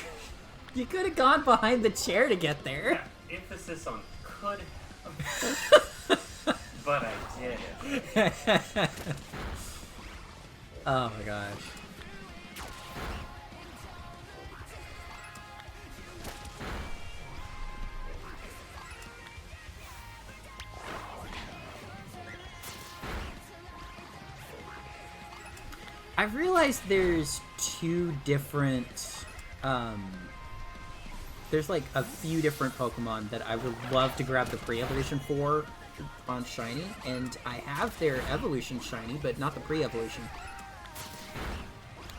you could have gone behind the chair to get there. Yeah, emphasis on could but I did it. Oh my gosh. I realized there's two different, there's like a few different Pokemon that I would love to grab the pre-evolution for on Shiny, and I have their evolution Shiny, but not the pre-evolution.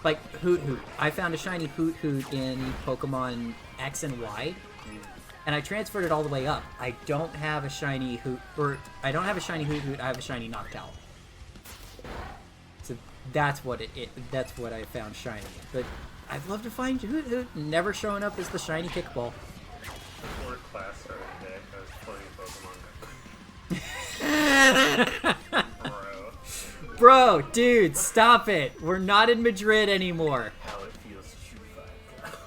Like Hoot Hoot. I found a shiny Hoot Hoot in Pokemon X and Y, and I transferred it all the way up. I don't have a shiny Hoot, or I don't have a shiny Hoot Hoot. I have a shiny Noctowl. So that's what that's what I found shiny. But I'd love to find Hoot Hoot. Never showing up as the shiny kickball. Before class started today, I was playing Pokemon. Bro, dude, stop it. We're not in Madrid anymore. How it feels to shoot five.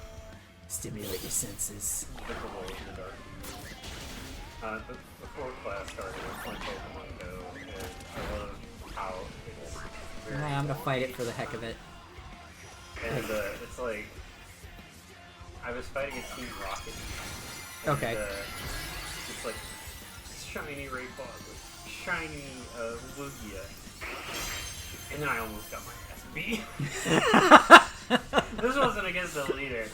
Stimulate your senses. Before class started, I was playing Pokemon Go, and I love how it's very I'm gonna fight it for the heck of it. And it's like, I was fighting a Team Rocket. And, Okay. it's like shiny Rayquaza, shiny Lugia. And then I almost got my ass beat. This wasn't against the leader.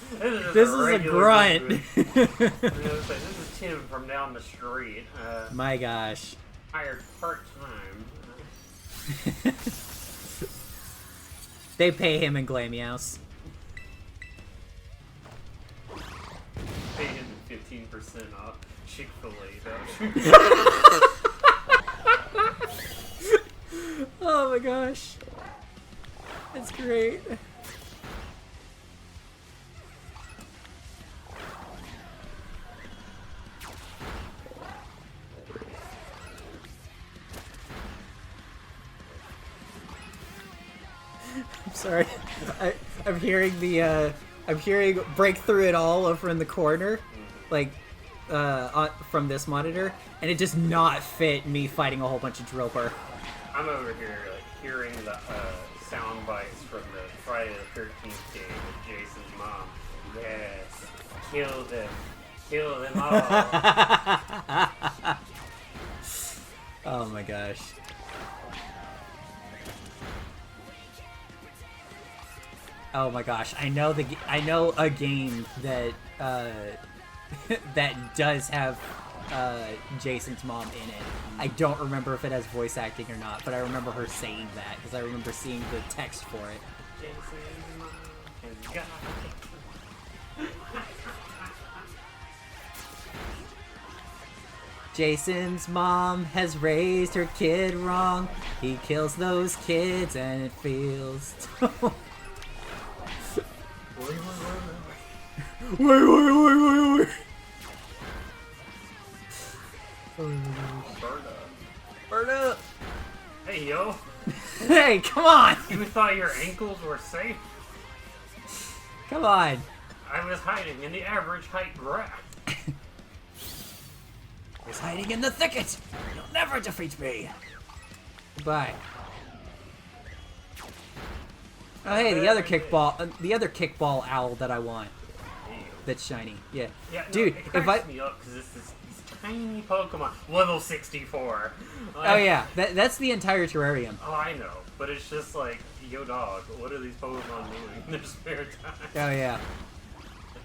This is a grunt. This is Tim from down the street. My gosh. Hired part-time. They pay him in Glameows. Pay him 15% off Chick-fil-A, though. Oh my gosh. That's great. I'm sorry. I'm hearing the I'm hearing Break Through It All over in the corner, like from this monitor, and it does not fit me fighting a whole bunch of Drillbur. I'm over here, like, hearing the sound bites from the Friday the 13th game with Jason's mom. Yes, kill them all. Oh my gosh. Oh my gosh, I know a game that that does have Jason's mom in it. I don't remember if it has voice acting or not, but I remember her saying that because I remember seeing the text for it. Jason's mom has got Jason's mom has raised her kid wrong. He kills those kids and it feels Wait. Berta! Hey, yo. Hey, come on! You thought your ankles were safe? Come on. I was hiding in the average height grass. I was hiding in the thicket. You'll never defeat me. Goodbye. Oh, hey, the other kickball owl that I want. That's shiny. Yeah. Yeah, dude, it if cracks me up because it's this tiny Pokemon, level 64. Like, oh yeah, that's the entire terrarium. Oh, I know, but it's just like yo dog, what are these Pokemon doing in their spare time? Oh yeah.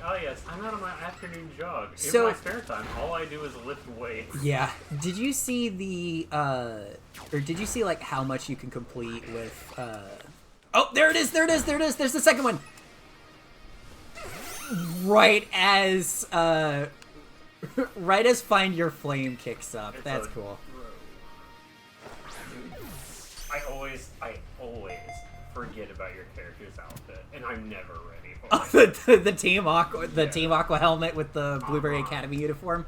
Oh yes, I'm out on my afternoon jog. So, in my spare time, all I do is lift weights. Yeah. Did you see the or did you see like how much you can complete with Oh, there it is. There's the second one. Right as Find Your Flame kicks up. It's That's cool. I always forget about your character's outfit, and I'm never ready for it. the Team Aqua helmet with the Blueberry Academy uniform.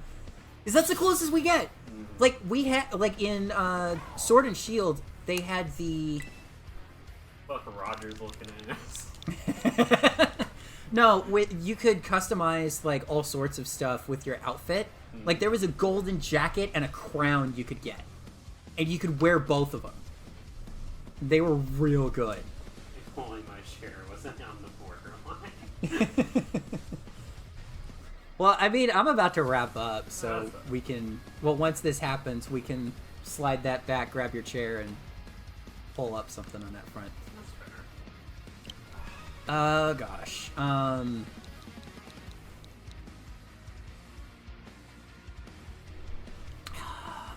Is that's the closest we get? Mm-hmm. Like we had like in Sword and Shield, they had the Buck Rogers looking ass. No, you could customize like all sorts of stuff with your outfit. Mm-hmm. Like there was a golden jacket and a crown you could get, and you could wear both of them. They were real good. If only my share wasn't on the borderline. Well, I mean, I'm about to wrap up, so we can. Well, once this happens, we can slide that back, grab your chair, and pull up something on that front. That's fair. Gosh.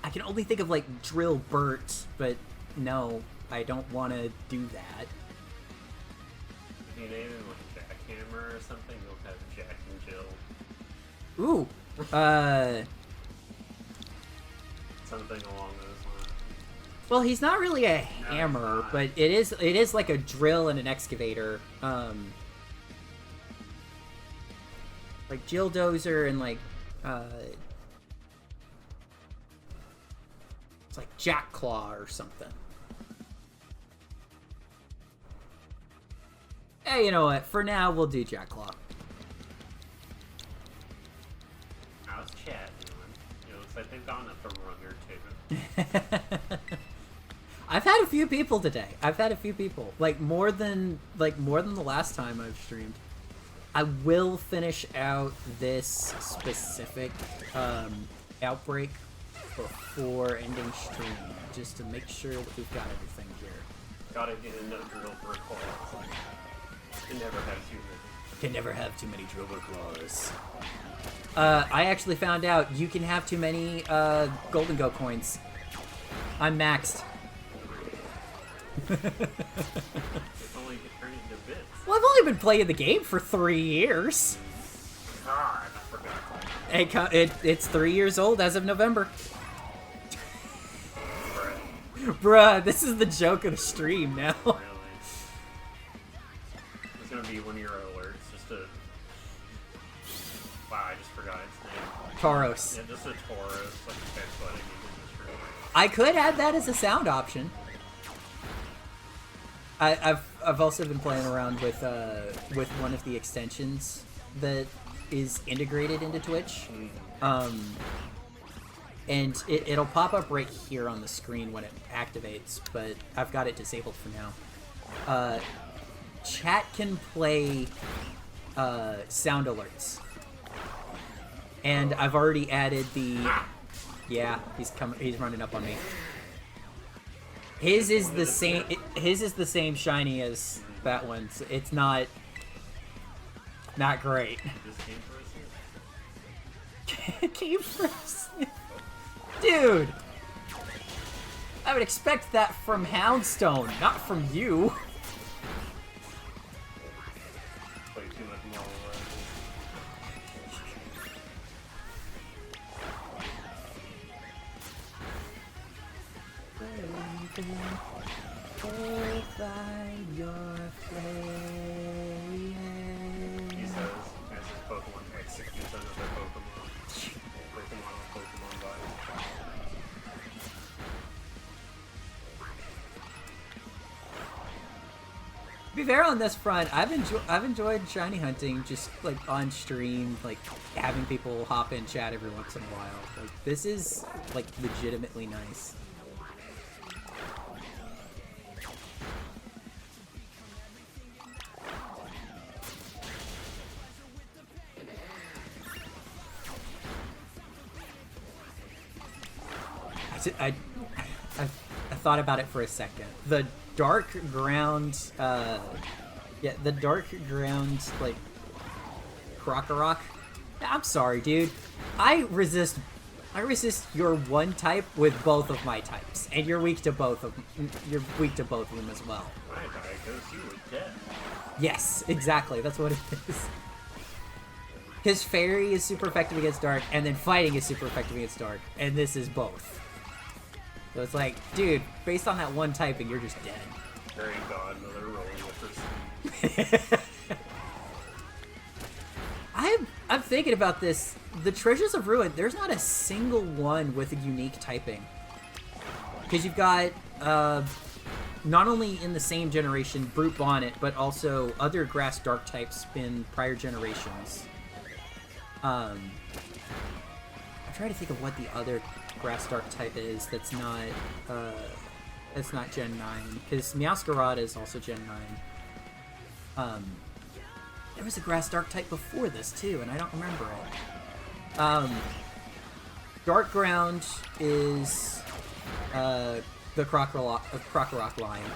I can only think of like Drillbur, but no, I don't want to do that. If you name him like Jackhammer or something, you'll have Jack and Jill. Ooh. Something along those lines. Well, he's not really a hammer, not. but it is like a drill and an excavator. Like Jill Dozer and like it's like Jack Claw or something. Hey, you know what? For now, we'll do Jack Claw. How's chat doing? It looks like they've gone up a rung or two. I've had a few people today. Like more than the last time I've streamed. I will finish out this specific outbreak before ending stream, just to make sure that we've got everything here. Gotta get a no Drillbur claws. Can never have too many. Can never have too many Drillbur claws. I actually found out you can have too many Golden Go coins. I'm maxed. If only you could turn it into bits. Well, I've only been playing the game for 3 years. God, I forgot. It's 3 years old as of November. Bruh. Bruh, this is the joke of the stream now. Really? It's gonna be one of your alerts, just a... Wow, I just forgot its name. Tauros. Yeah, just a Tauros, like a pet flooding in the stream. I could add that as a sound option. I've also been playing around with one of the extensions that is integrated into Twitch. And it'll pop up right here on the screen when it activates, but I've got it disabled for now. Chat can play sound alerts. And I've already added the... Yeah, he's running up on me. His is the same shiny as that one's. It's not great. This came for a sniff. Came for a sniff. Dude! I would expect that from Houndstone, not from you. Play too much Marvel He says, as his Pokemon like 60% of their Pokemon. Pokemon on Pokemon vibes. To be fair on this front, I've enjoyed shiny hunting just like on stream, like having people hop in chat every once in a while. Like this is like legitimately nice. I thought about it for a second. The dark ground, yeah, the dark ground, like, Krokorok. I'm sorry, dude. I resist your one type with both of my types, and you're weak to both of them. You're weak to both of them as well. I died because you were dead. Yes, exactly. That's what it is. His fairy is super effective against dark, and then fighting is super effective against dark, and this is both. So it's like, dude, based on that one typing, you're just dead. Fairy godmother rolling with her sleeve. I'm thinking about this. The Treasures of Ruin, there's not a single one with a unique typing. Because you've got, not only in the same generation, Brute Bonnet, but also other Grass Dark types in prior generations. I'm trying to think of what the other Grass Dark type is that's not Gen 9. Because Meowscarada is also Gen 9. There was a Grass Dark type before this too, and I don't remember it. Dark Ground is the Krokorok line.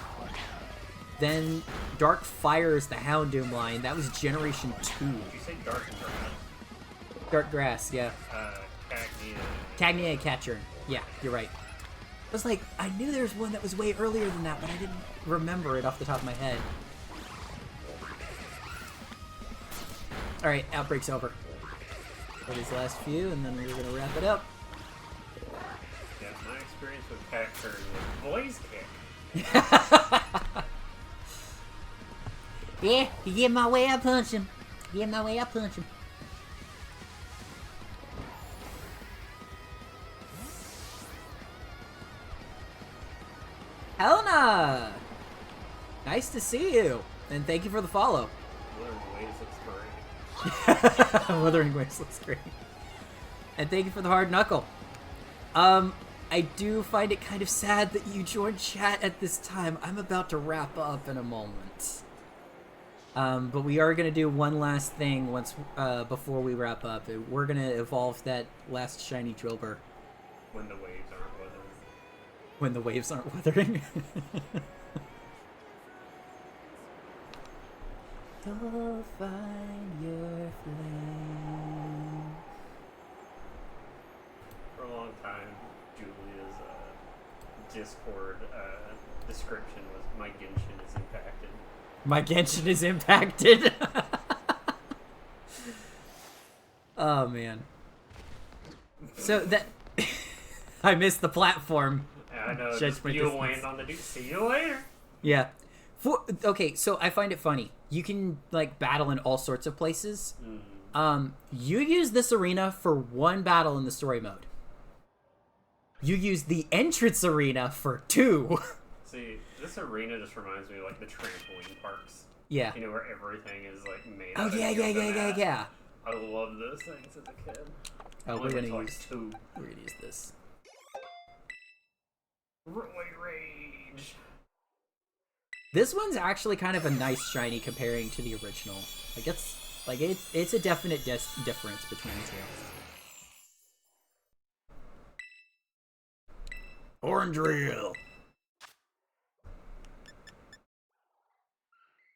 Then Dark Fire is the Houndoom line. That was Generation 2. Did you say Dark Grass? Dark Grass, yeah. Cagnia. and Catchern. Yeah, you're right. I was like, I knew there was one that was way earlier than that, but I didn't remember it off the top of my head. Alright, Outbreak's over. For these last few, and then we're gonna wrap it up. Yeah, my experience with Catchern was Blaze Kick. Yeah, you get my way, I punch him. You get my way, I punch him. Helena! Nice to see you, and thank you for the follow. Wuthering Waves looks great. And thank you for the hard knuckle. I do find it kind of sad that you joined chat at this time. I'm about to wrap up in a moment. But we are going to do one last thing once before we wrap up. We're going to evolve that last shiny Drillbur. When the waves aren't weathering. When the waves aren't weathering. You'll find your flame. For a long time, Julia's Discord description was, "My Genshin is impacted." My Genshin is impacted. Oh man. So that I missed the platform. I know. Judgment You'll distance. land on the dude. See you later. Yeah. Okay, so I find it funny. You can like battle in all sorts of places. You use this arena for one battle in the story mode. You use the entrance arena for 2. See, this arena just reminds me of like the trampoline parks. Yeah. You know, where everything is like made. Oh out of yeah. I love those things as a kid. Oh, we're gonna use 2. We're gonna use this. Roy Rage. This one's actually kind of a nice shiny comparing to the original. Like it's a definite difference between the two. Orange Reel.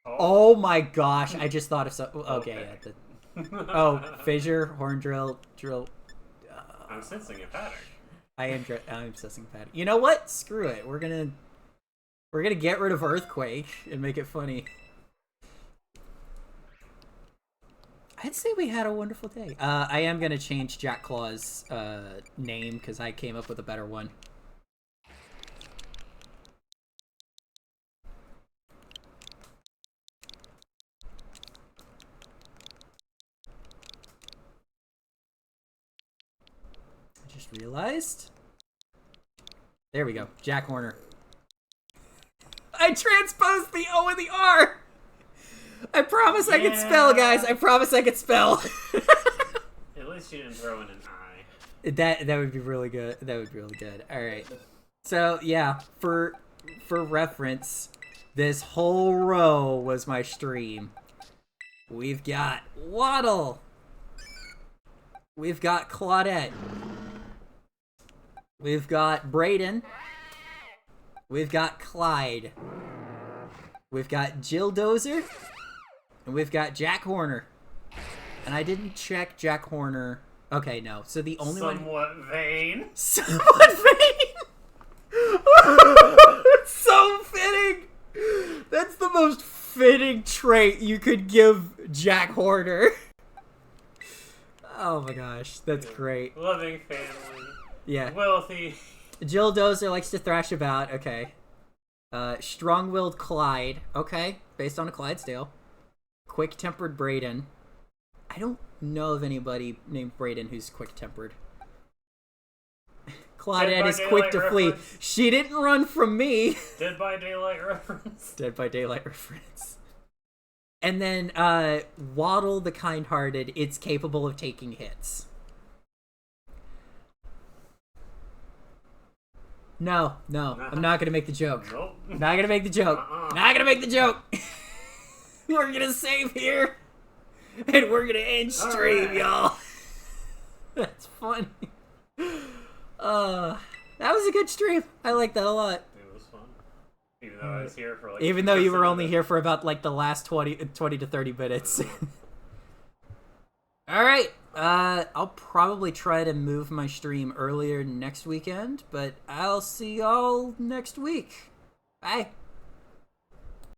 Oh my gosh! I just thought of so. Okay. Yeah, Fissure, Horn Drill. I'm sensing a pattern. I'm sensing a pattern. You know what? Screw it. We're gonna get rid of Earthquake and make it funny. I'd say we had a wonderful day. I am gonna change Jack Claw's name because I came up with a better one. I just realized. There we go. Jack Horner. I transposed the O and the R! I promise I could spell, guys. I promise I could spell. At least you didn't throw in an I. That would be really good. That would be really good. All right. So yeah, for reference, this whole row was my stream. We've got Waddle. We've got Claudette. We've got Brayden. We've got Clyde. We've got Jill Dozer. And we've got Jack Horner. And I didn't check Jack Horner. Okay, no. So the only Somewhat vain. Somewhat vain? So fitting! That's the most fitting trait you could give Jack Horner. Oh my gosh, that's great. Loving family. Yeah. Wealthy. Jill Dozer likes to thrash about. Okay. Strong-willed Clyde. Okay, based on a Clydesdale. Quick-tempered Brayden. I don't know of anybody named Brayden who's quick-tempered. Claudette is quick to flee. She didn't run from me. Dead by Daylight reference. Dead by Daylight reference. And then Waddle the Kind-Hearted. It's capable of taking hits. No, I'm not gonna make the joke. Nope. Not gonna make the joke. Not gonna make the joke. We're gonna save here, and we're gonna end stream, y'all. That's funny. That was a good stream. I like that a lot. It was fun. Even though I was here for like. Even though you were only here for about like the last 20 to 30 minutes. All right. I'll probably try to move my stream earlier next weekend, but I'll see y'all next week. Bye.